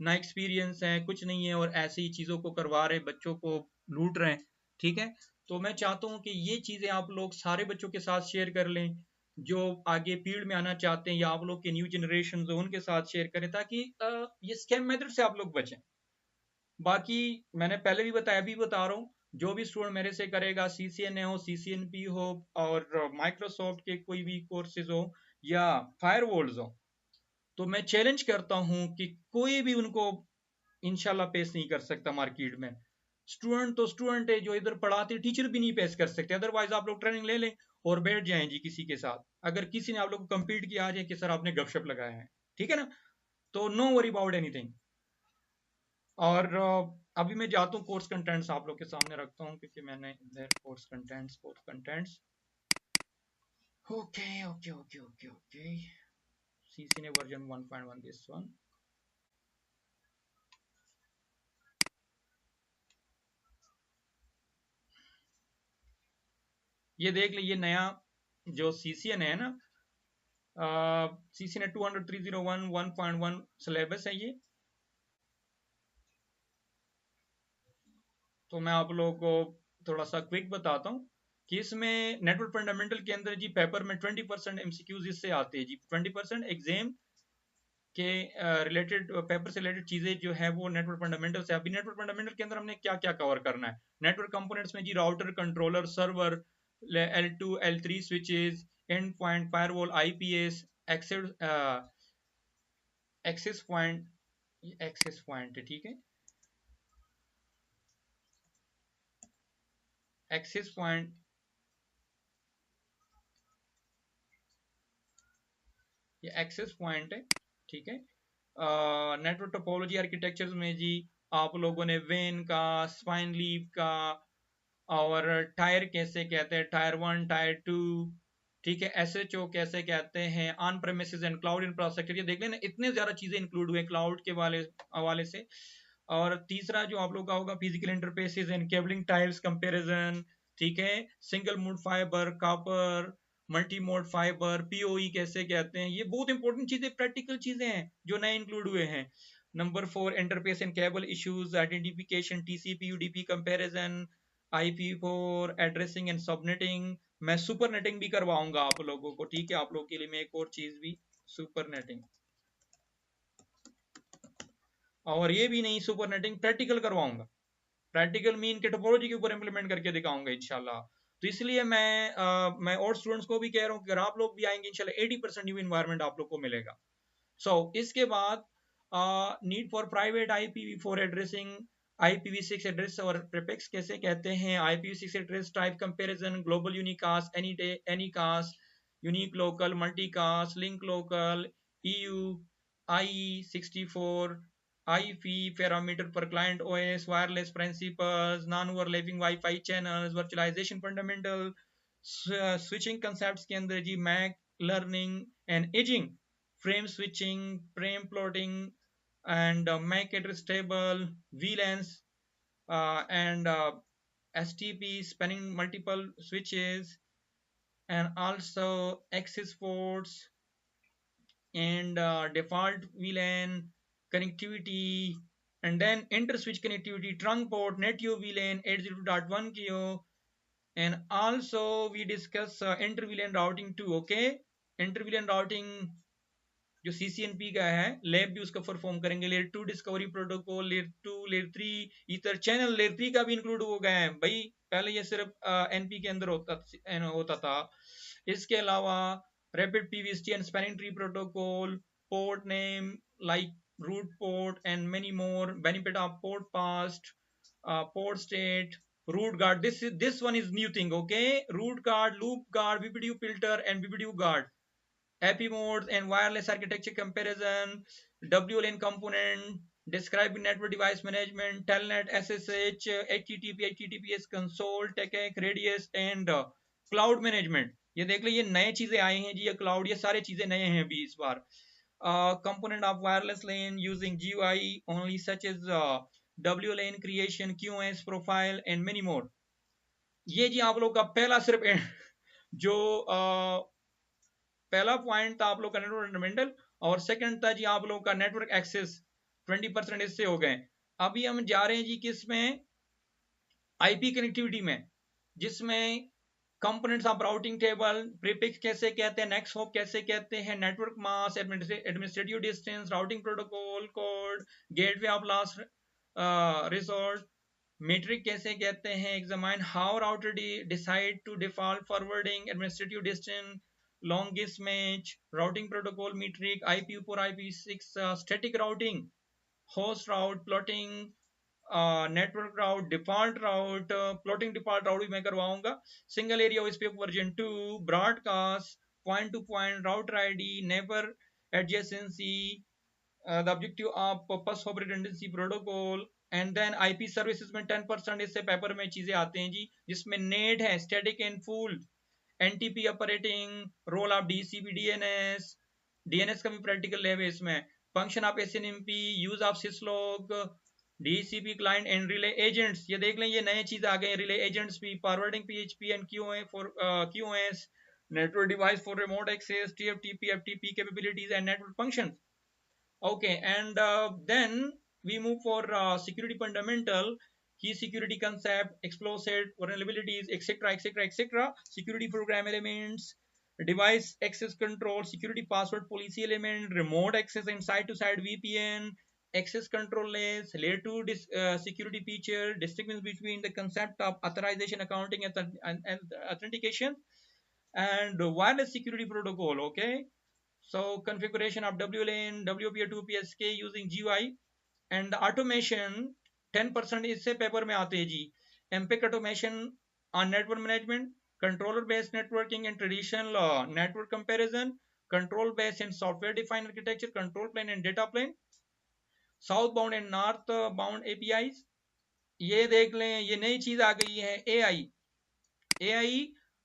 ना एक्सपीरियंस है कुछ नहीं है, और ऐसी ही चीजों को करवा रहे हैं, बच्चों को लूट रहे हैं, ठीक है। तो मैं चाहता हूँ कि ये चीजें आप लोग सारे बच्चों के साथ शेयर कर लें जो आगे फील्ड में आना चाहते हैं, या आप लोग के न्यू जनरेशन जो उनके साथ शेयर करें, ताकि ये स्कैम मेथड से आप लोग बचें। बाकी मैंने पहले भी बताया, अभी बता रहा हूँ, जो भी स्टूडेंट मेरे से करेगा, सीसीएनए हो, सीसीएनपी हो, और माइक्रोसॉफ्ट के कोई भी कोर्सेज हो या फायरवॉल्स हो, तो मैं चैलेंज करता हूं कि कोई भी उनको इंशाल्लाह पेश नहीं कर सकता मार्केट में। स्टूडेंट तो स्टूडेंट है, जो इधर पढ़ाते टीचर भी नहीं पेश कर सकते। अदरवाइज आप लोग ट्रेनिंग ले लें और बैठ जाएं जी किसी के साथ, अगर किसी ने आप लोग को कम्पीट किया आ जाए कि सर आपने गपशप लगाया है, ठीक है ना, तो नो वरी अबाउट एनीथिंग। और अभी मैं जाता हूँ कोर्स कंटेंट्स आप लोग के सामने रखता हूँ, क्योंकि मैंने इधर course contents okay okay okay okay okay, CC ने वर्जन 1.1 दिस वन। ये देख लीजिए नया जो सीसीएन है ना, सीसी ने 200 301 1.1 सिलेबस है ये। तो मैं आप लोगों को थोड़ा सा क्विक बताता हूँ कि इसमें नेटवर्क फंडामेंटल के अंदर जी पेपर में 20% एमसीक्यूज इससे आते हैं जी, 20% एग्जाम के रिलेटेड पेपर से रिलेटेड चीजें जो है वो नेटवर्क फंडामेंटल से। अभी नेटवर्क फंडामेंटल के अंदर हमने क्या क्या कवर करना है, नेटवर्क कंपोनेंट्स में जी router, controller, server, L2 L3 switches, end point, firewall, IPS, access access point, access point है, ठीक है, एक्सेस पॉइंट, ये एक्सेस पॉइंट है, ठीक है। नेटवर्क टोपोलॉजी आर्किटेक्चर्स में जी आप लोगों ने वेन का, स्पाइन लीव का, और टायर कैसे कहते हैं, टायर 1 टायर 2, ठीक है, एसएचओ कैसे कहते हैं, on premises and cloud infrastructure, ये देख लेना इतने ज्यादा चीजें इंक्लूड हुए क्लाउड के वाले हवाले से। और तीसरा जो आप लोग का होगा physical interfaces and cabling types comparison, ठीक है, single mode fibre, copper, multi mode fibre, PoE कैसे कहते हैं, ये बहुत इंपॉर्टेंट चीजें, प्रैक्टिकल चीजें हैं जो नए इंक्लूड हुए हैं। Number 4 interface and cable issues identification, TCP UDP comparison, IP4 addressing and subnetting. मैं सुपर नेटिंग भी करवाऊंगा आप लोगों को, ठीक है, आप लोगों के लिए मैं एक और चीज भी, सुपर नेटिंग। और ये भी नहीं, सुपर नेटिंग प्रैक्टिकल करवाऊंगा, प्रैक्टिकल मीन के टोपोलॉजी के ऊपर इंप्लीमेंट करके दिखाऊंगा इंशाल्लाह। तो इसलिए मैं और स्टूडेंट्स को भी कह रहा हूँ कि अगर आप लोग भी आएंगे इंशाल्लाह 80% न्यू इन्वायरमेंट आप लोग को मिलेगा। इसके बाद need for private IPv4 addressing, IPv6 address और प्रीफिक्स कैसे कहते हैं, IPv6 address type comparison, global unicast, any caste, unique local, multicast, link local, EU, IE64, IP parameter per client OS, wireless principles, non-overlapping Wi-Fi channels, virtualization fundamental, switching concepts के अंदर जी MAC learning and aging, frame switching, frame plotting, and MAC address table, VLANs, and STP spanning multiple switches, and also access ports, and default VLAN connectivity, and then inter-switch connectivity, trunk port, NetU VLAN 802.1 and also we discuss inter-VLAN routing too. Okay, inter-VLAN routing जो CCNP का है lab भी उसका perform करेंगे। Layer 2 discovery protocol, layer 2 layer 3 ether channel layer 3 का भी include हो गया है भाई। पहले ये सिर्फ NP के अंदर होता था। इसके अलावा rapid PVST and spanning tree protocol, port name like root port and many more, benefit of port past, port state, root guard. This one is new thing, okay? Root guard, loop guard, VPDU filter and VPDU guard, happy modes and wireless architecture comparison, WLAN component, describe network device management, telnet, SSH, HTTP, HTTPS console, TechEC, Radius and cloud management. ये देख लो ये नए चीजें आई हैं जी, ये cloud, ये सारे चीजें नए हैं अभी इस बार। Component of wireless LAN using GUI only such as WLAN creation, QoS profile and many more. ये जी आप लोग का पहला सिर्फ जो पहला पॉइंट था आप लोग का नेटवर्क फंडामेंटल, और सेकंड था जी आप लोग का नेटवर्क एक्सेस। 20% इससे हो गए। अभी हम जा रहे हैं जी किस में, आईपी कनेक्टिविटी में, जिसमें components of routing table, prefix कैसे कहते हैं, नेक्स्ट हॉप कैसे कहते हैं, network mask, administrative distance, routing protocol code, gateway of last resort, metric कैसे कहते हैं, examine how router decide to default forwarding, administrative distance, longest match, routing protocol metric, IP4, IP6, static routing, host route, plotting, network route, default route, plotting default route भी मैं करवाऊंगा, single area OSPF version 2, broadcast, point to point, router ID, neighbor adjacency, the objective of purpose of redundancy protocol, and then IP services में 10% इससे paper में चीजें आते हैं जी, जिसमें नेट है, static and full, NTP operating, role of DCP DNS, DNS का भी प्रैक्टिकल लेव है इसमें, function of SNMP, use of syslog, DCP client and relay agents. ये देख लें ये नए चीज आ गए, रिले एजेंट्स भी, forwarding PHP and QoS, network device for remote access, TFTP FTP capabilities and network functions. Okay, and then we move for security fundamental, key security concept, exploit vulnerabilities, etc., etc., etc. Security program elements, device access control, security password policy element, remote access and side-to-side VPN, access control layers, layer 2 security feature, distinction between the concept of authorization, accounting, and authentication, and wireless security protocol. Okay. So configuration of WLAN, WPA2, PSK using GUI and automation 10% इससे paper में आते हैं जी। MPEG automation on network management, controller based networking and traditional network comparison, control based and software defined architecture, control plane and data plane, southbound and northbound APIs। ये देख लें ये नई चीज आ गई है AI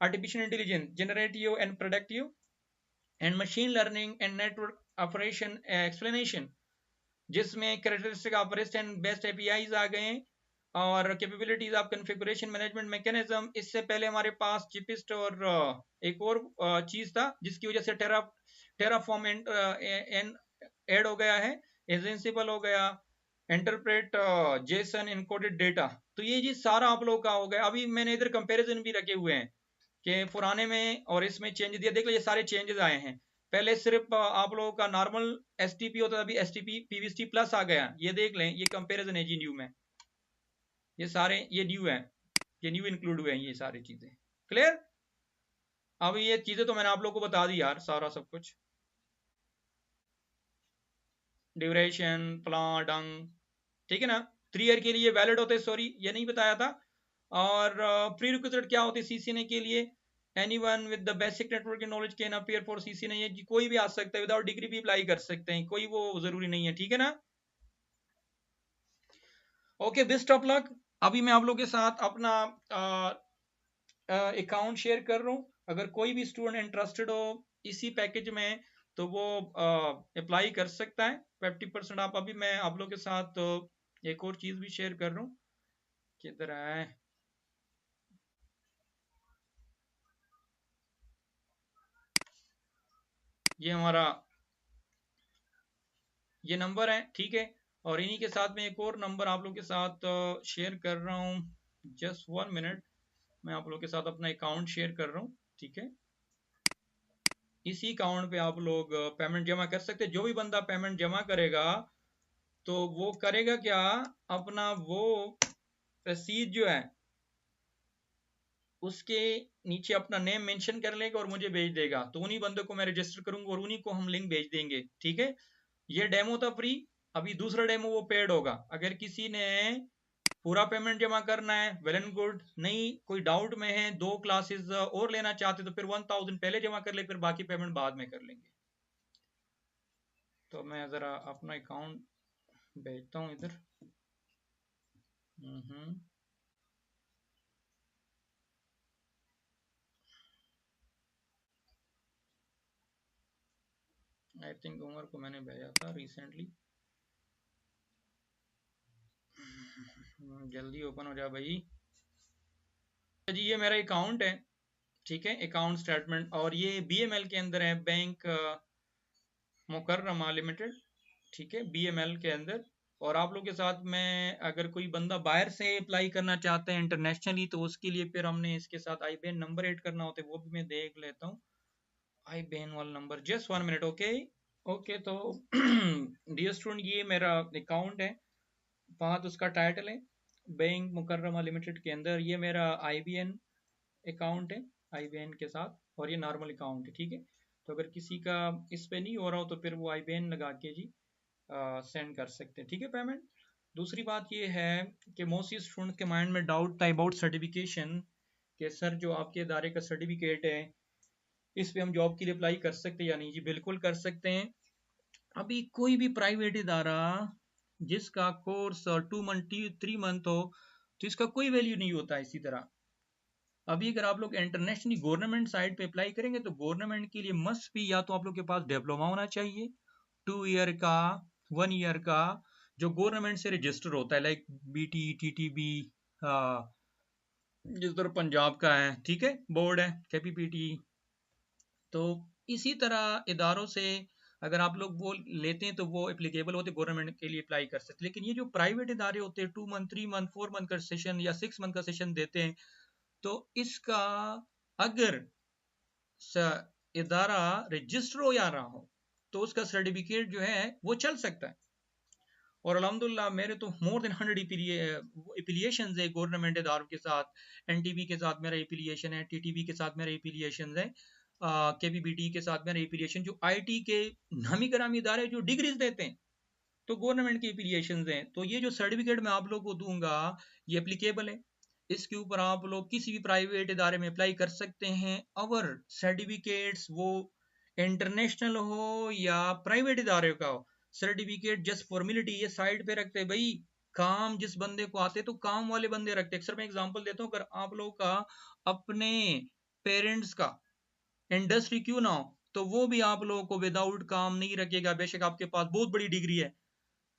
artificial intelligence, generative and predictive, and machine learning and network operation explanation, जिसमें characteristic of best and best APIs आ गए हैं, और capabilities of configuration management mechanism. इससे पहले हमारे पास चिपिस्ट और एक और चीज था जिसकी वजह से टेराफॉर्म ऐड हो गया है, एजेंसिबल हो गया, इंटरप्रेट जेसन इनकोडेड डेटा। तो ये जी सारा आप लोग का हो गया। अभी मैंने इधर कंपैरिजन भी रखे हुए हैं कि पुराने में और इसमें चेंज दिया, देख लो ये सारे चेंजेस आए हैं। पहले सिर्फ आप लोगों का नॉर्मल STP होता था, अभी STP PVST प्लस आ गया। ये देख लें ये कंपैरिजन है जी न्यू में, ये सारे ये न्यू है, ये न्यू इंक्लूड हुए हैं ये सारी चीजें। क्लियर? अब ये चीजें तो मैंने आप लोग को बता दी यार, सारा सब कुछ, ड्यूरेशन, प्लान, डंग, ठीक है ना। 3 ईयर के लिए वैलिड होते, सॉरी ये नहीं बताया था। और प्री रिक्विजिट क्या होते CCNA के लिए, anyone with the basic networking knowledge can appear for CCNA। ये कोई भी आ सकता है, विदाउट डिग्री भी अप्लाई कर सकते हैं, कोई वो जरूरी नहीं है, ठीक है ना। Okay, best of luck. अभी मैं आप लोग के साथ अपना अकाउंट शेयर कर रहा हूँ। अगर कोई भी स्टूडेंट इंटरेस्टेड हो इसी पैकेज में तो वो अप्लाई कर सकता है 50% आप। अभी मैं आप लोग के साथ एक और चीज भी शेयर कर रहा हूँ, किधर है ये हमारा, ये नंबर है, ठीक है। और इन्हीं के साथ में एक और नंबर आप लोग के साथ शेयर कर रहा हूँ। जस्ट 1 मिनट, मैं आप लोग के साथ अपना अकाउंट शेयर कर रहा हूँ, ठीक है। इसी अकाउंट पे आप लोग पेमेंट जमा कर सकते हैं। जो भी बंदा पेमेंट जमा करेगा तो वो करेगा क्या, अपना वो रसीद जो है उसके नीचे अपना नेम मेंशन कर लेगा और मुझे भेज देगा, तो उन्हीं बंदों को मैं रजिस्टर करूंगा और उन्हीं को हम लिंक भेज देंगे। ठीक है, ये डेमो था फ्री। अभी दूसरा डेमो वो पेड होगा। अगर किसी ने पूरा पेमेंट जमा करना है वेल एंड गुड, नहीं कोई डाउट में है, 2 क्लासेस और लेना चाहते तो फिर 1000 पहले जमा कर ले, फिर बाकी पेमेंट बाद में कर लेंगे। तो मैं जरा अपना अकाउंट भेजता हूँ इधर। आई थिंक उमर को मैंने भेजा था रिसेंटली। जल्दी ओपन हो जा भाई जी। ये मेरा अकाउंट है, ठीक है, अकाउंट स्टेटमेंट, और ये बीएमएल के अंदर है, बैंक मुकर्रमा लिमिटेड। ठीक है, बीएमएल के अंदर। और आप लोग के साथ में अगर कोई बंदा बाहर से अप्लाई करना चाहते हैं इंटरनेशनली, तो उसके लिए फिर हमने इसके साथ आईबीएन नंबर ऐड करना होता है, वो भी मैं देख लेता हूँ। आईबीएन वाला number, just 1 minute. Okay okay. तो डियर स्टूडेंट, ये मेरा अकाउंट है, बात उसका टाइटल है बैंक मुकर्रमा लिमिटेड के अंदर। ये मेरा आईबीएन अकाउंट है आईबीएन के साथ, और ये नॉर्मल अकाउंट है। ठीक है, तो अगर किसी का इस पे नहीं हो रहा हो तो फिर वो आईबीएन लगा के जी सेंड कर सकते हैं। ठीक है, पेमेंट। दूसरी बात ये है कि मोस्टली स्टूडेंट के माइंड में डाउट था अबाउट सर्टिफिकेशन, कि सर जो आपके इदारे का सर्टिफिकेट है इस पे हम जॉब के लिए अप्लाई कर सकते हैं या नहीं। जी बिल्कुल कर सकते हैं। अभी कोई भी प्राइवेट इदारा जिसका कोर्स 2 मंथ 3 मंथ हो तो इसका कोई वैल्यू नहीं होता। इसी तरह अभी अगर आप लोग इंटरनेशनली गवर्नमेंट साइड पे अप्लाई करेंगे तो गवर्नमेंट के लिए मस्ट भी या तो आप लोग के पास डिप्लोमा होना चाहिए 2 ईयर का, 1 ईयर का, जो गवर्नमेंट से रजिस्टर होता है, लाइक बीटी टीटीबी, जिस तरह पंजाब का है, ठीक है, बोर्ड है केपीपीटी। तो इसी तरह इदारों से अगर आप लोग वो लेते हैं तो वो एप्लीकेबल होते, गवर्नमेंट के लिए अप्लाई कर सकते। लेकिन ये जो प्राइवेट इदारे होते हैं 2 मंथ 3 मंथ 4 मंथ का सेशन या 6 मंथ का सेशन देते हैं, तो इसका अगर इदारा रजिस्टर हो या रहा हो तो उसका सर्टिफिकेट जो है वो चल सकता है। और अल्हम्दुलिल्लाह मेरे तो मोर देन 100 एफिलिएशन है गवर्नमेंट इदारों के साथ। एनटीबी के साथ मेरा एफिलिएशन है, टीटीबी के साथ मेरा एफिलिएशन है, केपीबीटी के साथ मेरा एफिलिएशन, जो आईटी के नामी करामी इदारे जो डिग्रीज देते हैं तो गवर्नमेंट की एफिलिएशन हैं। तो ये जो सर्टिफिकेट मैं आप लोग को दूंगा ये एप्लीकेबल है, इसके ऊपर आप लोग किसी भी प्राइवेट इदारे में अप्लाई कर सकते हैं। और सर्टिफिकेट्स वो इंटरनेशनल हो या प्राइवेट इदारे का हो, सर्टिफिकेट जस्ट फॉर्मेलिटी ये साइड पे रखते हैं भाई। काम जिस बंदे को आते तो काम वाले बंदे रखते हैं। अक्सर मैं एग्जांपल देता हूँ, अगर आप लोग का अपने पेरेंट्स का इंडस्ट्री क्यों ना हो तो वो भी आप लोगों को विदाउट काम नहीं रखेगा, बेशक आपके पास बहुत बड़ी डिग्री है।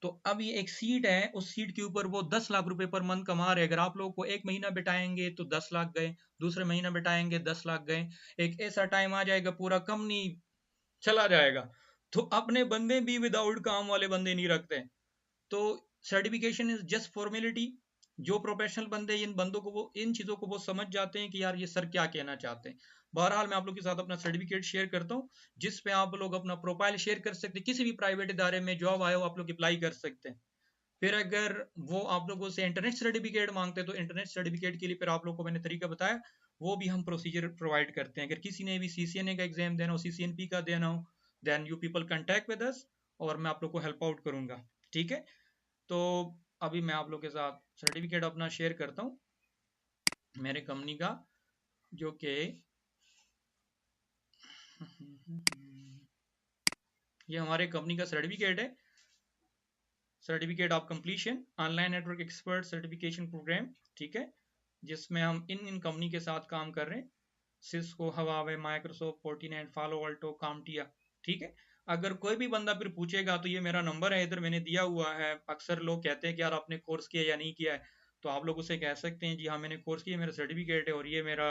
तो अब ये एक सीट है, उस सीट के ऊपर वो 10 लाख रुपए पर मंथ कमा रहे। अगर आप लोगों को एक महीना बिताएंगे तो 10 लाख गए, दूसरे महीना बिताएंगे 10 लाख गए, एक ऐसा टाइम आ जाएगा पूरा कंपनी चला जाएगा। तो अपने बंदे भी विदाउट काम वाले बंदे नहीं रखते। तो सर्टिफिकेशन इज जस्ट फॉर्मेलिटी। जो प्रोफेशनल बंदे इन बंदों को वो इन चीजों को वो समझ जाते हैं कि यार ये सर क्या कहना चाहते हैं। बहरहाल मैं आप लोग के साथ अपना सर्टिफिकेट शेयर करता हूँ जिस पे आप लोग अपना प्रोफाइल शेयर कर सकते हैं। किसी भी प्राइवेट इदारे में जॉब आए हो आप लोग अप्लाई कर सकते हैं। फिर अगर वो आप लोगों से इंटरनेट सर्टिफिकेट मांगते हैं तो इंटरनेट सर्टिफिकेट के लिए फिर आप लोग को मैंने तरीका बताया, वो भी हम प्रोसीजर प्रोवाइड करते हैं। अगर किसी ने भी सीसीएनए का एग्जाम देना हो, सीसीएनपी का देना हो, then you people contact with us और मैं आप लोग को हेल्प आउट करूंगा। ठीक है, तो अभी मैं आप लोग के साथ सर्टिफिकेट अपना शेयर करता हूँ मेरे कंपनी का, जो कि ये हमारे कंपनी का सर्टिफिकेट है, certificate of completion online network expert certification program. ठीक है, जिसमें हम इन कंपनी के साथ काम कर रहे हैं, Cisco, Huawei, Microsoft, Fortinet, Palo Alto, कामटिया। ठीक है, अगर कोई भी बंदा फिर पूछेगा तो ये मेरा नंबर है, इधर मैंने दिया हुआ है। अक्सर लोग कहते हैं कि यार आपने कोर्स किया या नहीं किया है, तो आप लोग उसे कह सकते हैं जी हाँ मैंने कोर्स किया, मेरा सर्टिफिकेट है, और ये मेरा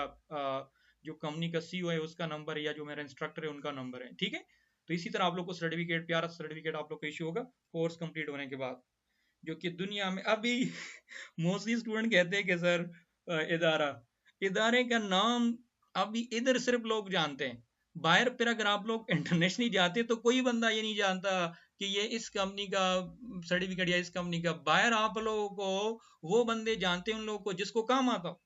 जो कंपनी का सीईओ है उसका नंबर है, या जो मेरा इंस्ट्रक्टर है उनका नंबर है। ठीक है, तो इसी तरह आप लोग को सर्टिफिकेट, प्यारा सर्टिफिकेट आप लोग को इश्यू होगा कोर्स कंप्लीट होने के बाद। जो कि दुनिया में अभी मोस्टली स्टूडेंट कहते हैं कि सर इदारा, इदारे का नाम अभी इधर सिर्फ लोग जानते हैं, बाहर फिर अगर आप लोग इंटरनेशनली जाते तो कोई बंदा ये नहीं जानता कि ये इस कंपनी का सर्टिफिकेट या इस कंपनी का। बाहर आप लोगों को वो बंदे जानते हैं उन लोगों को जिसको काम आता हो,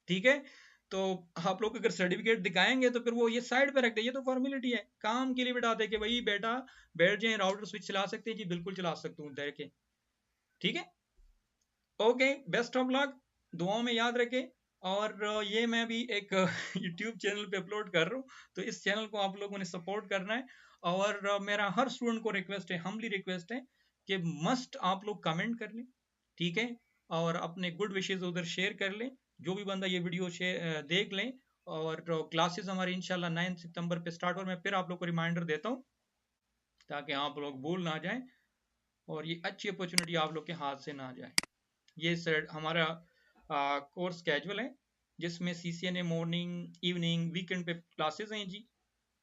ठीक है। तो आप लोग अगर सर्टिफिकेट दिखाएंगे तो फिर वो ये साइड पे रखते हैं, ये तो फॉर्मेलिटी है, काम के लिए बिठाते हैं कि भाई बेटा बैठ जाए, राउटर स्विच चला सकते हैं जी, बिल्कुल चला सकता हूँ तैर के, ठीक है। ओके, बेस्ट ऑफ लक, दुआओं में याद रखें। और ये मैं भी एक यूट्यूब चैनल पे अपलोड कर रहा हूँ, तो इस चैनल को आप लोगों ने सपोर्ट करना है। और मेरा हर स्टूडेंट को रिक्वेस्ट है, हम्बली रिक्वेस्ट है कि मस्ट आप लोग कमेंट कर लें, ठीक है, और अपने गुड विशेस उधर शेयर कर लें। जो भी बंदा ये वीडियो देख लें। और क्लासेस हमारी इंशाल्लाह 9 सितंबर पे स्टार्ट, और मैं फिर आप लोग को रिमाइंडर देता हूँ ताकि आप लोग भूल ना जाएं और ये अच्छी अपॉर्चुनिटी आप लोग के हाथ से ना जाए। ये सर हमारा कोर्स कैजुअल है, जिसमें CCNA मॉर्निंग इवनिंग वीकेंड पे क्लासेस हैं जी।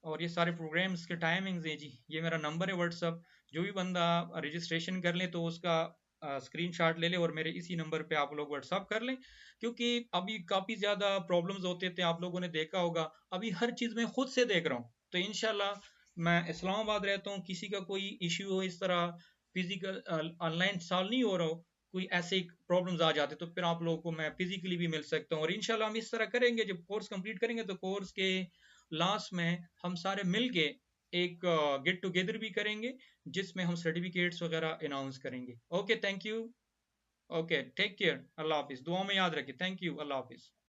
और ये सारे प्रोग्राम्स के टाइमिंग्स हैं जी। ये मेरा नंबर है व्हाट्सअप, जो भी बंदा रजिस्ट्रेशन कर ले तो उसका स्क्रीनशॉट ले ले और मेरे इसी नंबर पे आप लोग व्हाट्सअप कर लें। क्योंकि अभी काफ़ी ज़्यादा प्रॉब्लम्स होते थे, आप लोगों ने देखा होगा। अभी हर चीज़ मैं खुद से देख रहा हूँ, तो इंशाल्लाह मैं इस्लामाबाद रहता हूँ, किसी का कोई इश्यू हो इस तरह फिजिकल ऑनलाइन सॉल्व नहीं हो रहा हो, कोई ऐसे प्रॉब्लम्स आ जाते तो फिर आप लोगों को मैं फिजिकली भी मिल सकता हूँ। और इंशाल्लाह हम इस तरह करेंगे, जब कोर्स कंप्लीट करेंगे तो कोर्स के लास्ट में हम सारे मिल के एक गेट टुगेदर भी करेंगे, जिसमें हम सर्टिफिकेट्स वगैरह अनाउंस करेंगे। Okay, thank you. Okay, take care, अल्लाह हाफिज, दुआ में याद रखें। थैंक यू, अल्लाह हाफिज।